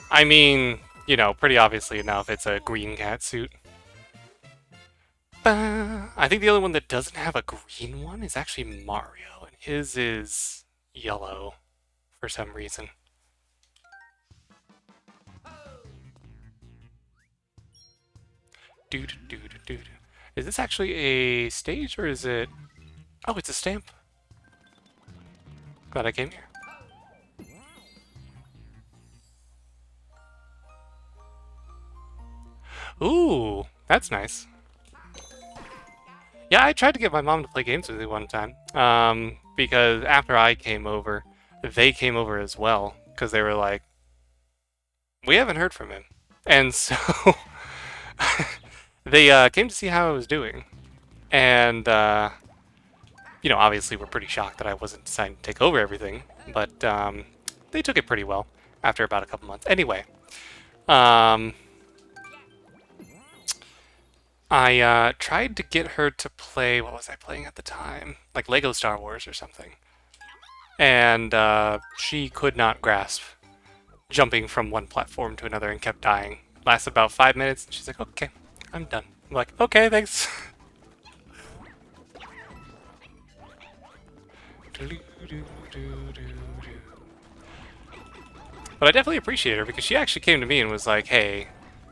I mean, you know, pretty obviously enough, it's a green cat suit. I think the only one that doesn't have a green one is actually Mario, and his is yellow for some reason. Do do do do do. Is this actually a stage or is it? Oh, it's a stamp. Glad I came here. Ooh, that's nice. Yeah, I tried to get my mom to play games with me one time. Because after I came over, they came over as well. Because they were like, we haven't heard from him. And so they came to see how I was doing. And, you know, obviously we're pretty shocked that I wasn't deciding to take over everything. But they took it pretty well after about a couple months. Anyway, Um, I tried to get her to play, what was I playing at the time? Like Lego Star Wars or something. And she could not grasp jumping from one platform to another and kept dying. Lasted about 5 minutes, and she's like, okay, I'm done. I'm like, okay, thanks. But I definitely appreciate her because she actually came to me and was like, hey,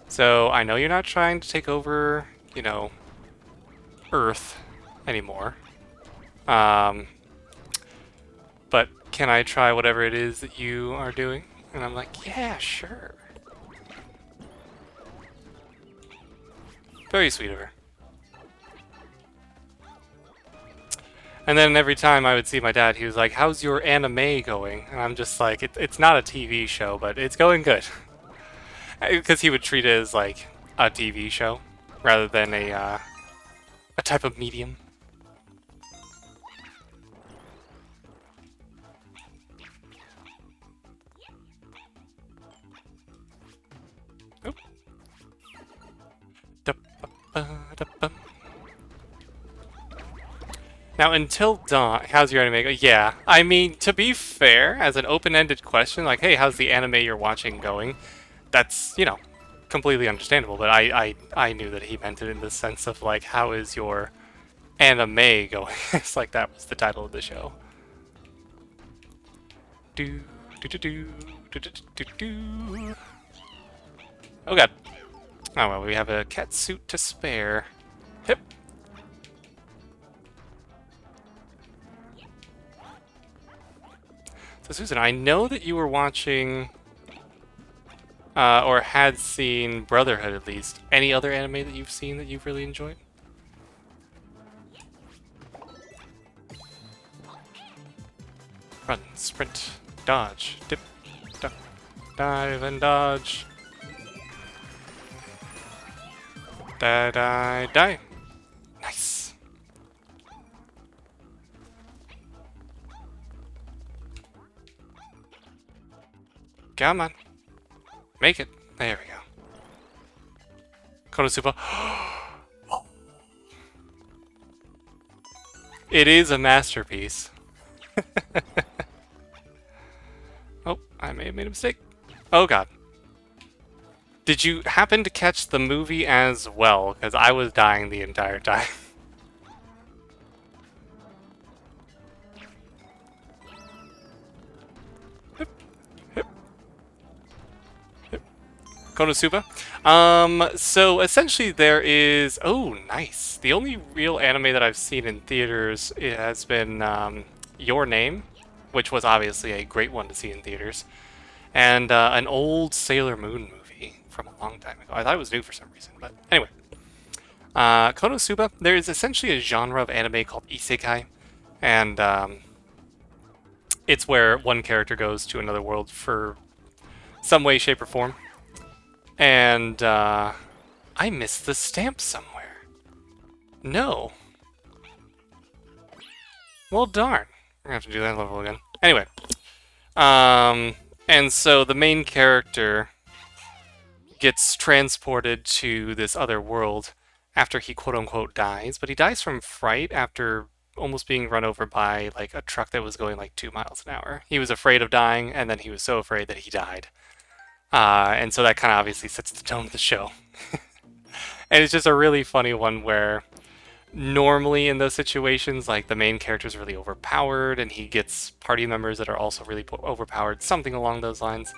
so I know you're not trying to take over, you know, Earth anymore. But can I try whatever it is that you are doing? And I'm like, yeah, sure. Very sweet of her. And then every time I would see my dad, he was like, how's your anime going? And I'm just like, it's not a TV show, but it's going good. Because he would treat it as like a TV show rather than a type of medium. Oop. Now, until dawn, how's your anime go? Yeah, I mean, to be fair, as an open-ended question, like, hey, how's the anime you're watching going? That's, you know, completely understandable, but I knew that he meant it in the sense of, like, how is your anime going? It's like that was the title of the show. Do, do, do, do, do, do, do, do. Oh, God. Oh, well, we have a cat suit to spare. Hip. So, Susan, I know that you were watching, or had seen Brotherhood at least. Any other anime that you've seen that you've really enjoyed? Run, sprint, dodge, dip, duck, dive, and dodge. Die, die, die. Nice. Come on. Make it. There we go. Konosuba. It is a masterpiece. Oh, I may have made a mistake. Oh, God. Did you happen to catch the movie as well? Because I was dying the entire time. Hip, hip, hip. Konosuba. So essentially there is... Oh, nice. The only real anime that I've seen in theaters has been Your Name, which was obviously a great one to see in theaters, and an old Sailor Moon movie from a long time ago. I thought it was new for some reason, but anyway. Konosuba, there is essentially a genre of anime called isekai, and it's where one character goes to another world for some way, shape, or form. And I missed the stamp somewhere. No. Well, darn. We're gonna have to do that level again. Anyway. And so the main character gets transported to this other world after he quote-unquote dies, but he dies from fright after almost being run over by like a truck that was going like 2 miles an hour. He was afraid of dying, and then he was so afraid that he died. And so that kind of obviously sets the tone of the show. And it's just a really funny one where normally in those situations, like the main character is really overpowered and he gets party members that are also really overpowered, something along those lines.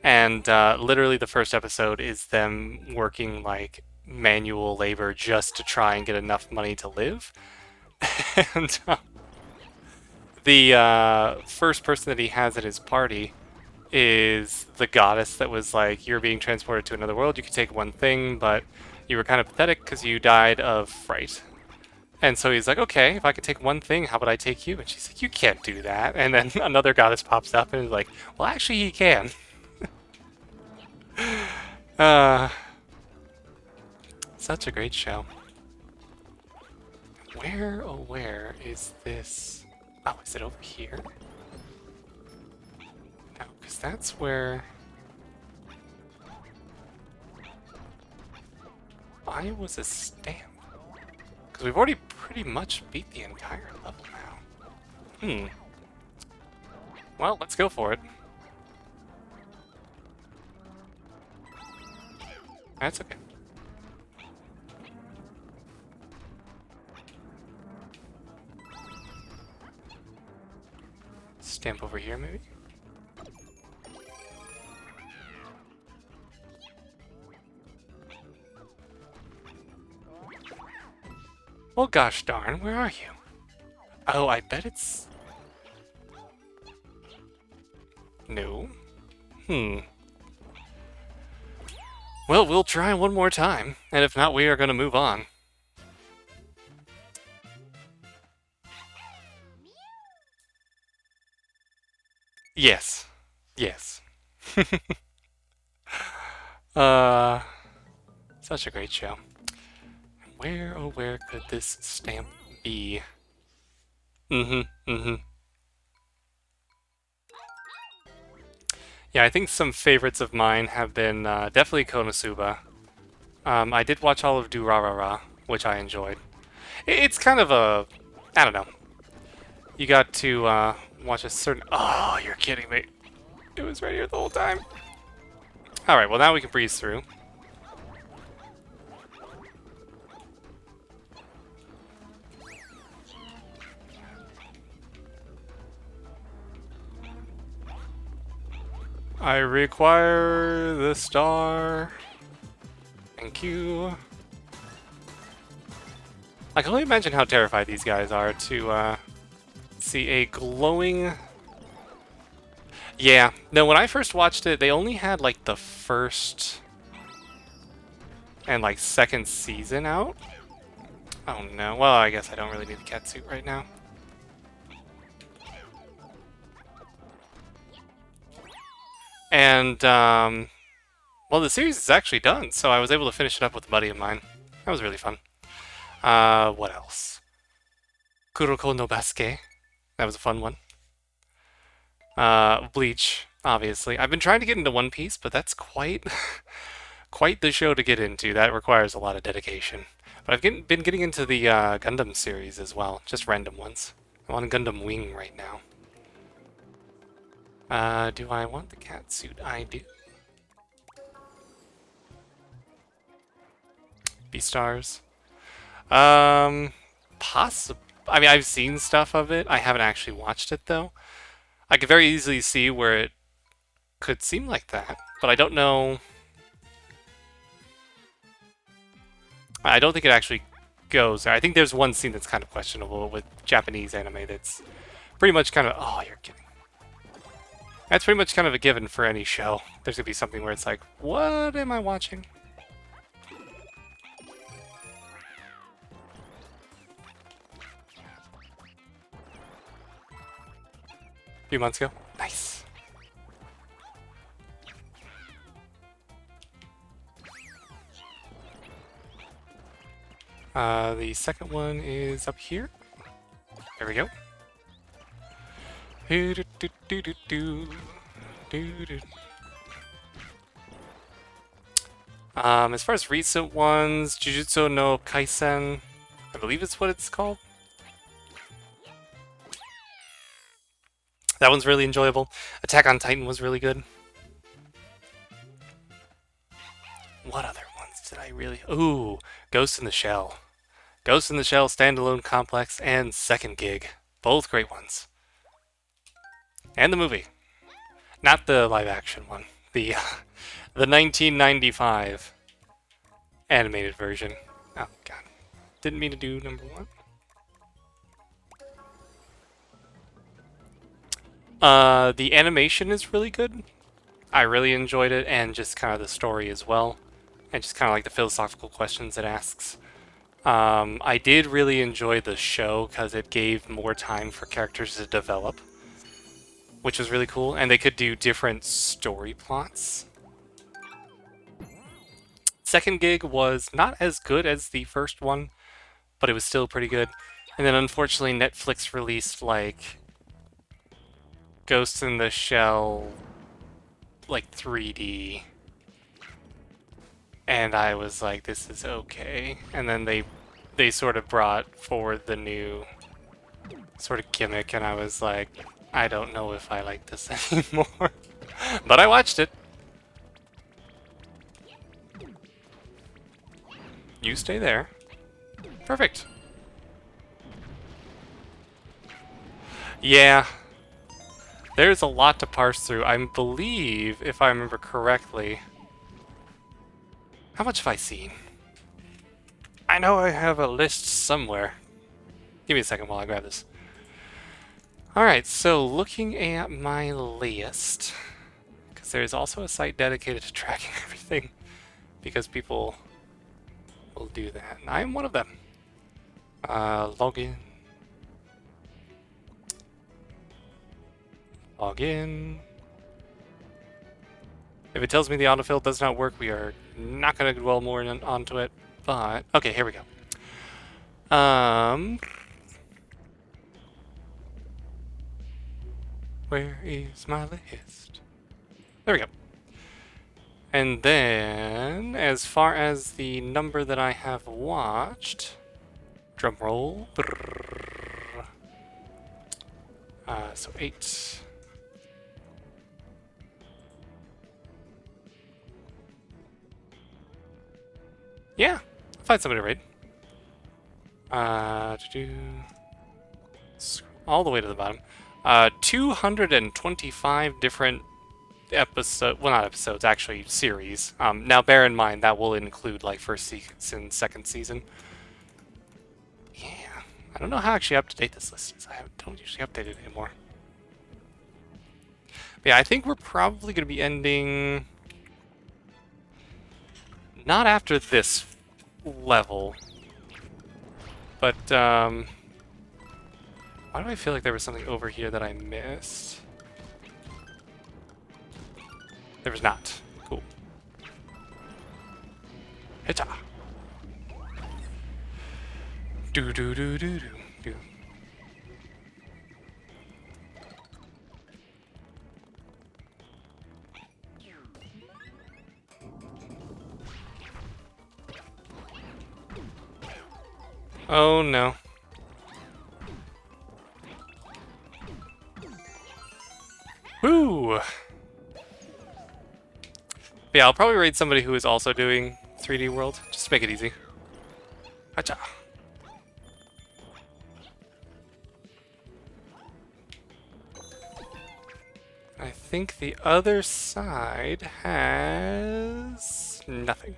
And literally the first episode is them working like manual labor just to try and get enough money to live. And the first person that he has at his party is the goddess that was like, you're being transported to another world, you could take one thing, but you were kind of pathetic because you died of fright. And so he's like, okay, if I could take one thing, how about I take you? And she's like, you can't do that. And then another goddess pops up and is like, well, actually he can. Such a great show. Where, oh where is this? Oh, is it over here? No, because that's where... I was a stamp. Because we've already pretty much beat the entire level now. Hmm. Well, let's go for it. That's okay. Stamp over here, maybe? Well, gosh darn, where are you? Oh, I bet it's... No. Hmm. Well, we'll try one more time, and if not, we are going to move on. Yes. Yes. uh... Such a great show. Where, oh where could this stamp be? Yeah, I think some favorites of mine have been definitely Konosuba. I did watch all of Durarara, which I enjoyed. It's kind of a... I don't know. You got to watch a certain... Oh, you're kidding me. It was right here the whole time. Alright, well now we can breeze through. I require the star. Thank you. I can only imagine how terrified these guys are to see a glowing... Yeah, no, when I first watched it, they only had like the first and like second season out. Oh no, well I guess I don't really need the cat suit right now. And, well the series is actually done, so I was able to finish it up with a buddy of mine. That was really fun. What else? Kuroko no Basuke. That was a fun one. Bleach, obviously. I've been trying to get into One Piece, but that's quite quite the show to get into. That requires a lot of dedication. But I've been getting into the Gundam series as well, just random ones. I'm on Gundam Wing right now. Do I want the cat suit? I do. Beastars. Possible. I mean, I've seen stuff of it. I haven't actually watched it, though. I could very easily see where it could seem like that, but I don't know. I don't think it actually goes there. I think there's one scene that's kind of questionable with Japanese anime that's pretty much kind of... Oh, you're kidding. That's pretty much kind of a given for any show. There's gonna be something where it's like, what am I watching? A few months ago. Nice. The second one is up here. There we go. As far as recent ones, Jujutsu no Kaisen, I believe it's what it's called. That one's really enjoyable. Attack on Titan was really good. What other ones did I really... Ooh, Ghost in the Shell. Ghost in the Shell, Standalone Complex, and Second Gig. Both great ones. And the movie. Not the live-action one. The 1995 animated version. Oh, God. Didn't mean to do number one. The animation is really good. I really enjoyed it, and just kind of the story as well. And just kind of like the philosophical questions it asks. I did really enjoy the show because it gave more time for characters to develop, which was really cool, and they could do different story plots. Second Gig was not as good as the first one, but it was still pretty good. And then unfortunately Netflix released like Ghost in the Shell like 3D And I was like, this is okay. And then they sort of brought forward the new sort of gimmick, and I was like, I don't know if I like this anymore. But I watched it. You stay there. Perfect. Yeah. There's a lot to parse through. I believe, if I remember correctly... How much have I seen? I know I have a list somewhere. Give me a second while I grab this. Alright, so looking at my list, because there's also a site dedicated to tracking everything, because people will do that, and I'm one of them. Log in. Log in. If it tells me the autofill does not work, we are not going to dwell more onto it, but... Okay, here we go. Where is my list? There we go. And then, as far as the number that I have watched, drum roll. So 8. Yeah, I'll find somebody to raid. All the way to the bottom. 225 different episodes, well, not episodes, actually series. Now bear in mind that will include like first season, second season. Yeah, I don't know how actually up to date this list is. I don't usually update it anymore. But yeah, I think we're probably going to be ending not after this level, but why do I feel like there was something over here that I missed? There was not. Cool. Hicha. Do do do do do do. Oh no. Woo! Yeah, I'll probably raid somebody who is also doing 3D World, just to make it easy. Hacha. I think the other side has nothing.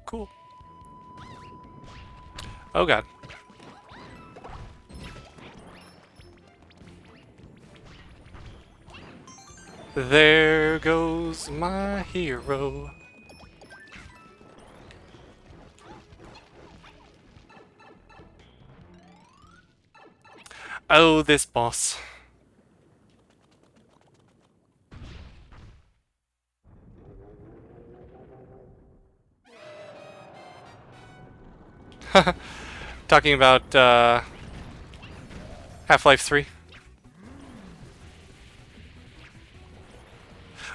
Cool. Oh god. There goes my hero. Oh, this boss. Talking about Half-Life 3?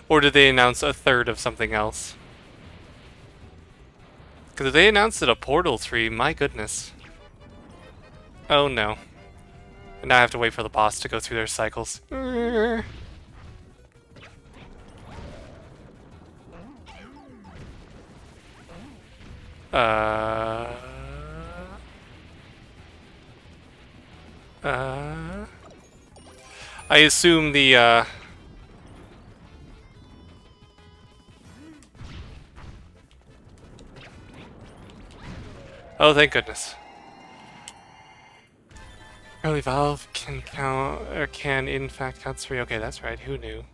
Or did they announce a third of something else? Because if they announced it a Portal 3, my goodness. Oh no. And now I have to wait for the boss to go through their cycles. I assume the, Oh, thank goodness. Early Valve can count, or can in fact count 3. Okay, that's right. Who knew?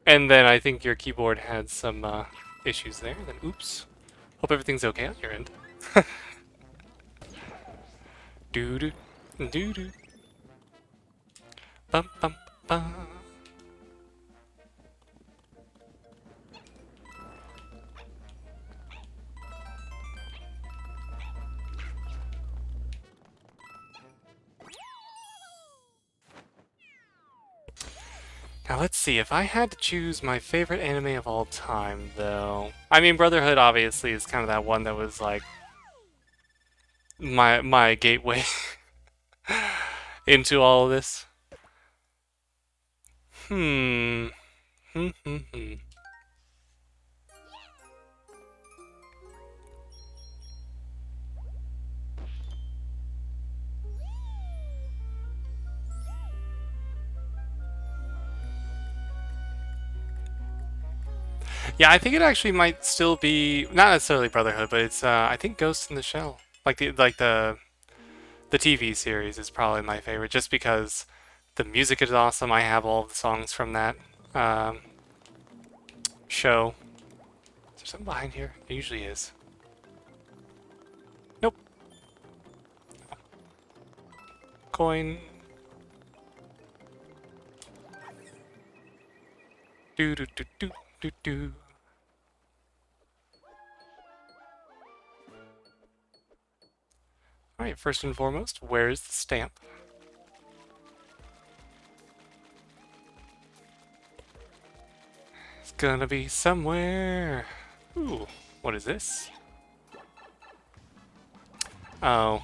And then I think your keyboard had some issues there. Then oops. Hope everything's okay on your end. Doo doo doo doo. Bum bum bum. Now let's see, if I had to choose my favorite anime of all time, though... I mean, Brotherhood obviously is kind of that one that was like my gateway into all of this. Hmm. Hmm. Hmm. Hmm. Yeah, I think it actually might still be not necessarily Brotherhood, but it's I think Ghost in the Shell, the TV series is probably my favorite, just because the music is awesome. I have all of the songs from that um, show. Is there something behind here? It usually is. Nope. Coin. Do do do do do do. All right. First and foremost, where is the stamp? It's gonna be somewhere. Ooh, what is this? Oh,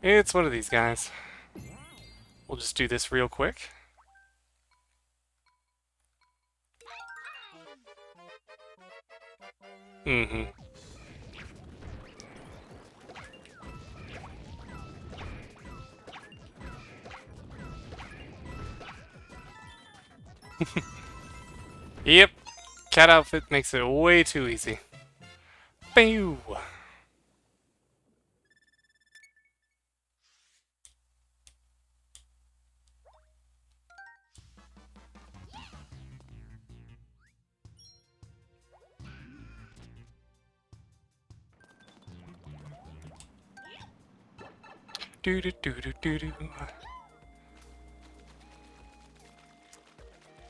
it's one of these guys. We'll just do this real quick. Mm-hmm. Yep. Cat outfit makes it way too easy. Pew! Do do do do do do.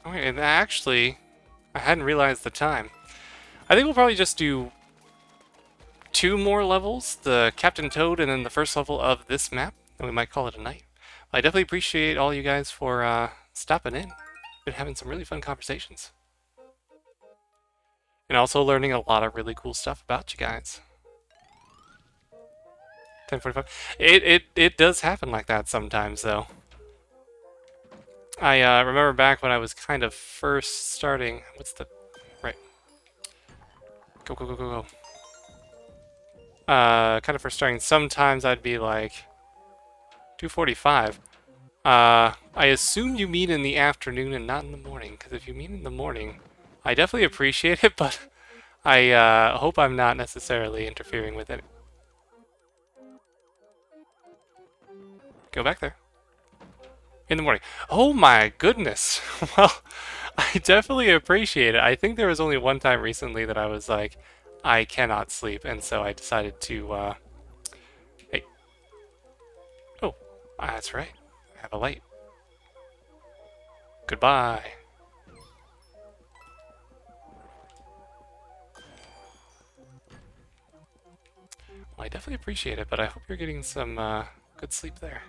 Okay, and actually, I hadn't realized the time. I think we'll probably just do 2 more levels, the Captain Toad and then the first level of this map, and we might call it a night. I definitely appreciate all you guys for stopping in. Been having some really fun conversations. And also learning a lot of really cool stuff about you guys. 10:45. It does happen like that sometimes, though. I remember back when I was kind of first starting. What's the right? Go go go go go. Kind of first starting. Sometimes I'd be like 2:45. I assume you mean in the afternoon and not in the morning. Because if you mean in the morning, I definitely appreciate it, but I hope I'm not necessarily interfering with it. Go back there. In the morning. Oh my goodness. Well, I definitely appreciate it. I think there was only one time recently that I was like, I cannot sleep, and so I decided to, hey. Oh, that's right. I have a light. Goodbye. Well, I definitely appreciate it, but I hope you're getting some, good sleep there.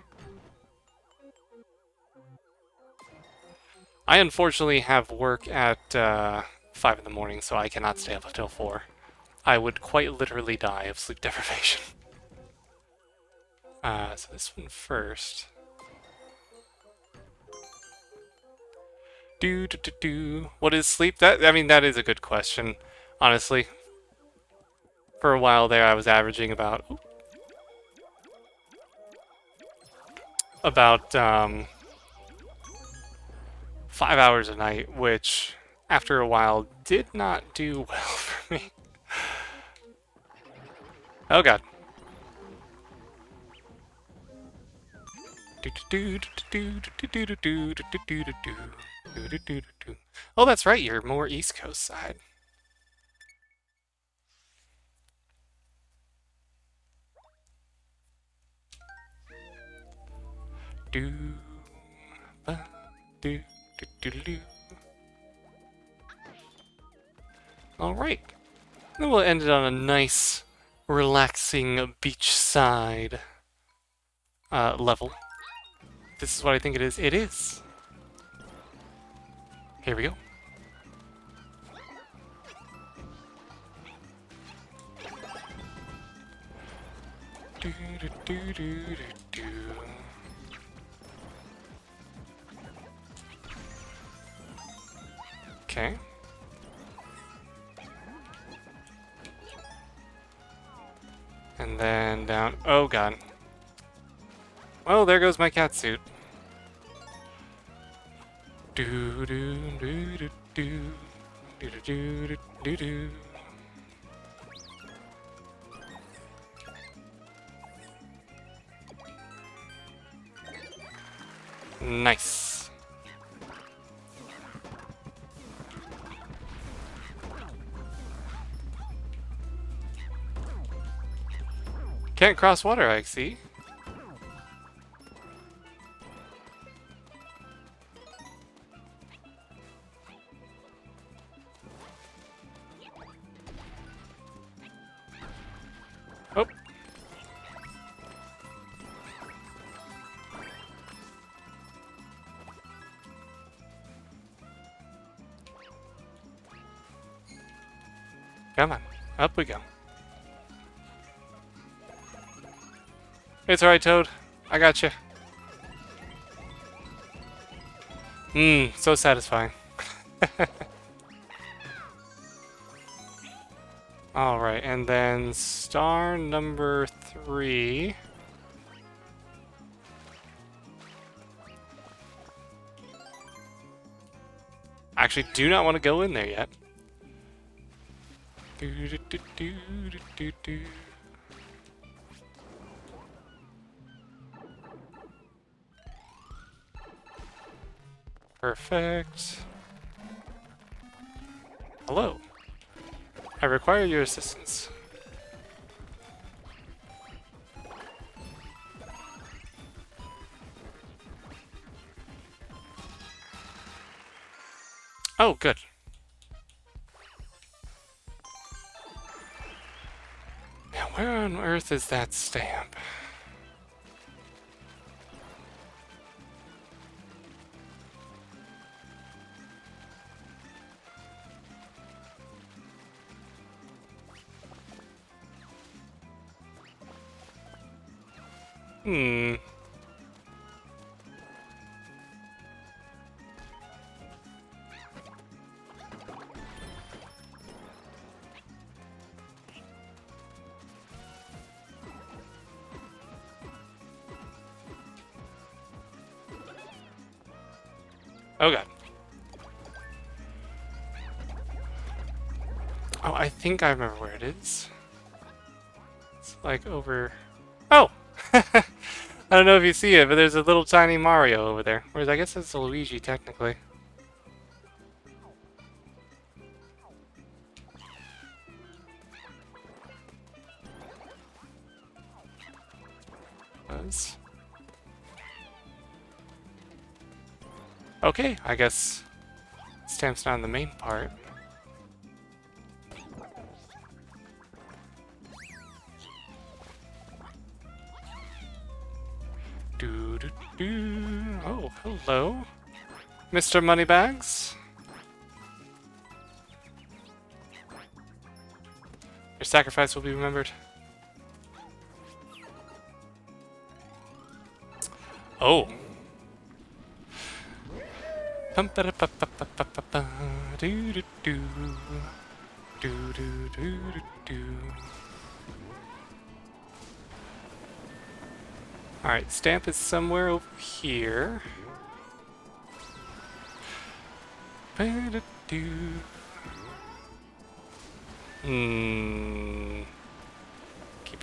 I unfortunately have work at 5 in the morning, so I cannot stay up until 4. I would quite literally die of sleep deprivation. So this one first. Do do do do. What is sleep? I mean, that is a good question, honestly. For a while there, I was averaging about 5 hours a night, which after a while did not do well for me. Oh god. Oh, that's right, you're more East Coast side. Do ba do do do do. All right. Then we'll end it on a nice, relaxing beachside level. This is what I think it is. It is. Here we go. Do, do, do, do, do, do. Okay. And then down. Oh god. Well, there goes my cat suit. Do do do do do do do do do do. Nice. Can't cross water, I see. Oh. Come on. Up we go. It's alright, Toad. I got you. So satisfying. Alright, and then star number 3. Actually, do not want to go in there yet. Do, do, do, do, do, do, do. Perfect. Hello. I require your assistance. Oh, good. Now, where on earth is that stamp? Oh god. Oh, I think I remember where it is. It's like over... Oh! I don't know if you see it, but there's a little tiny Mario over there. Whereas I guess that's a Luigi, technically. Was. Okay, I guess stamp's not in the main part. Do do do. Oh, hello, Mr. Moneybags. Your sacrifice will be remembered. Oh. Alright, stamp is somewhere over here. Keep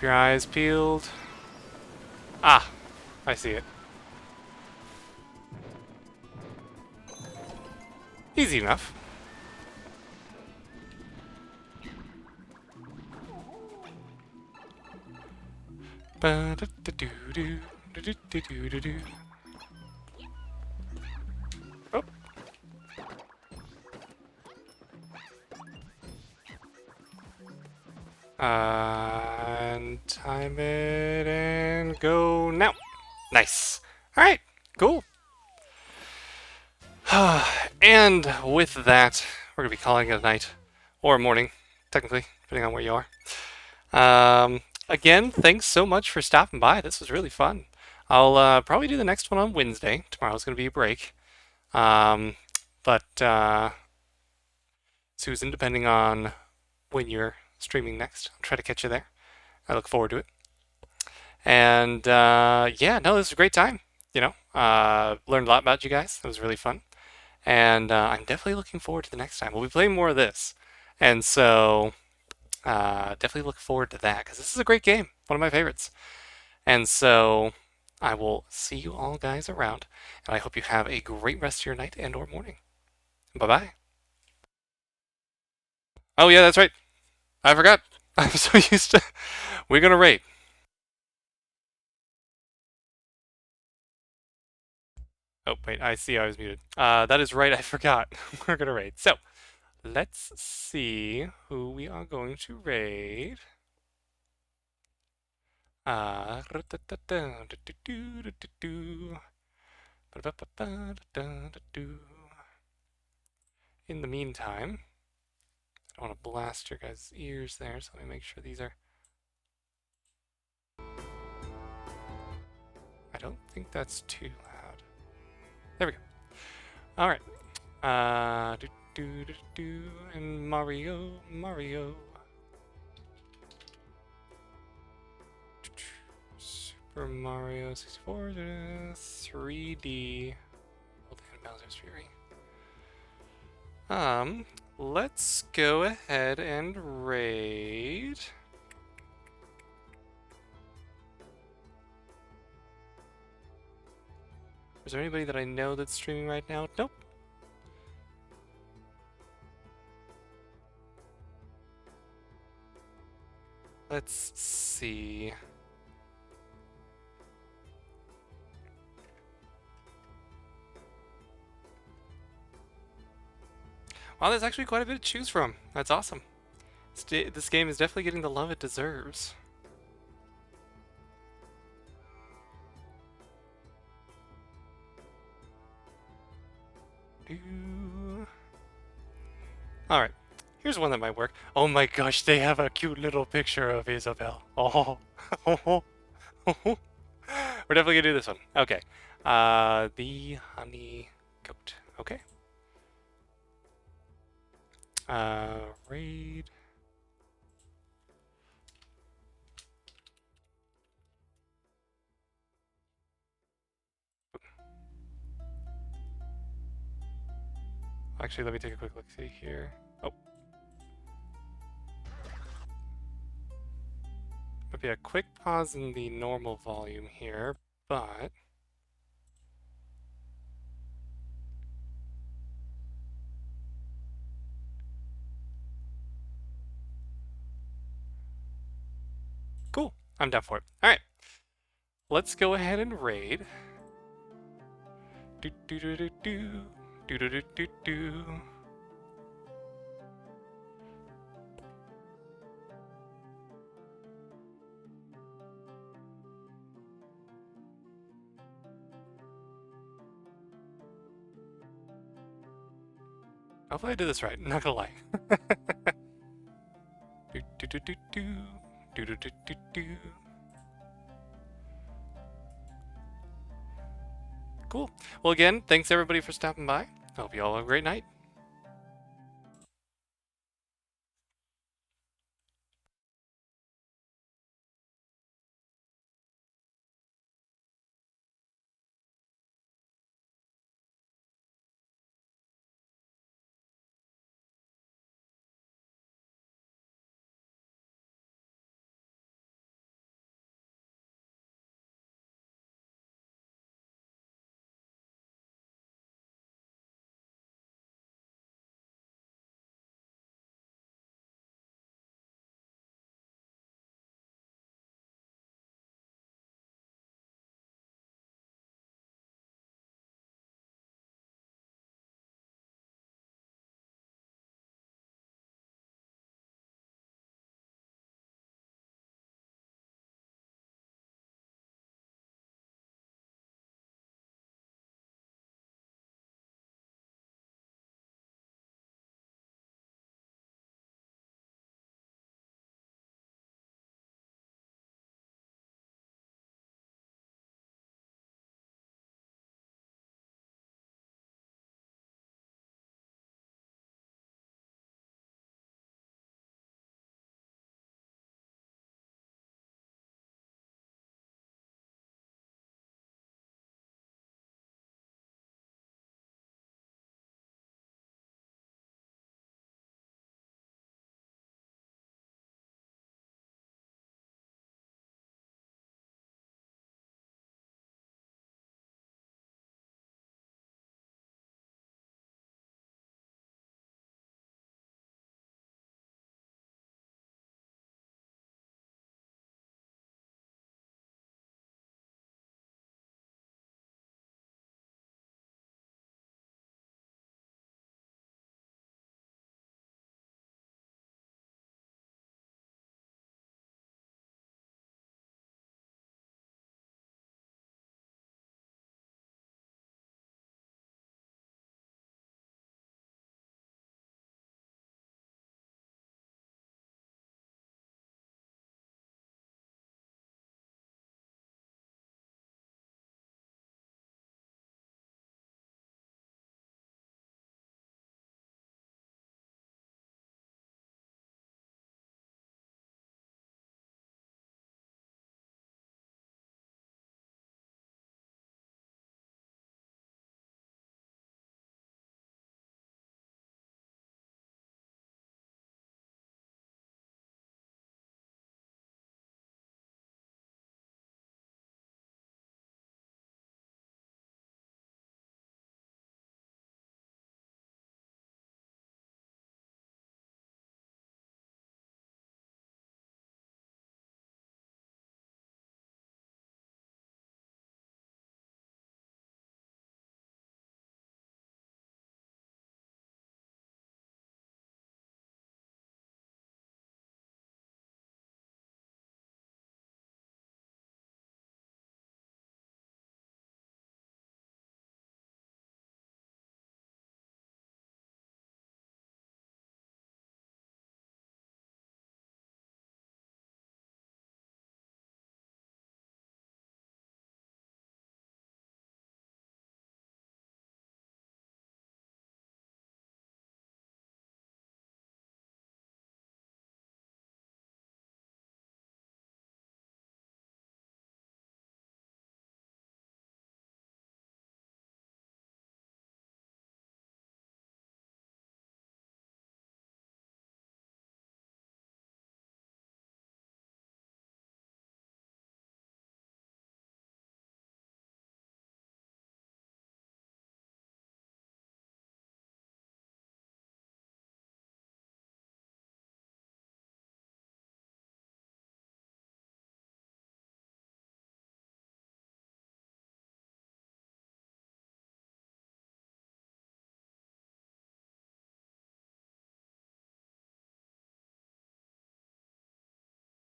your eyes peeled. Ah, I see it. Easy enough. Oh. And time it and go now. Nice. All right. Cool. And with that, we're going to be calling it a night. Or a morning, technically, depending on where you are. Again, thanks so much for stopping by. This was really fun. I'll probably do the next one on Wednesday. Tomorrow's going to be a break. Um, but Susan, depending on when you're streaming next, I'll try to catch you there. I look forward to it. And yeah, no, this was a great time. Learned a lot about you guys. It was really fun. And I'm definitely looking forward to the next time. We'll be playing more of this. And so definitely look forward to that because this is a great game. One of my favorites. And so I will see you all guys around. And I hope you have a great rest of your night and or morning. Bye-bye. Oh, yeah, that's right. I forgot. I'm so used to... We're going to rate. Oh, wait, I see I was muted. That is right, I forgot. We're going to raid. So, let's see who we are going to raid. In the meantime, I don't want to blast your guys' ears there, so let me make sure these are... I don't think that's too loud. There we go. Alright. And Mario. Super Mario 64, 3D. Hold on, Bowser's Fury. Let's go ahead and raid. Is there anybody that I know that's streaming right now? Nope. Let's see. Wow, there's actually quite a bit to choose from. That's awesome. This game is definitely getting the love it deserves. Alright, here's one that might work. Oh my gosh, they have a cute little picture of Isabelle. Oh, we're definitely gonna do this one. Okay, the honey goat. Okay. Raid. Actually, let me take a quick look-see here. Oh. Might be a quick pause in the normal volume here, but... Cool. I'm down for it. Alright. Let's go ahead and raid. Do do do do do. Do do do do do. Hopefully I did this right, not gonna lie. Do do do do do. Do do do do do. Cool. Well, again, thanks everybody for stopping by. I hope you all have a great night.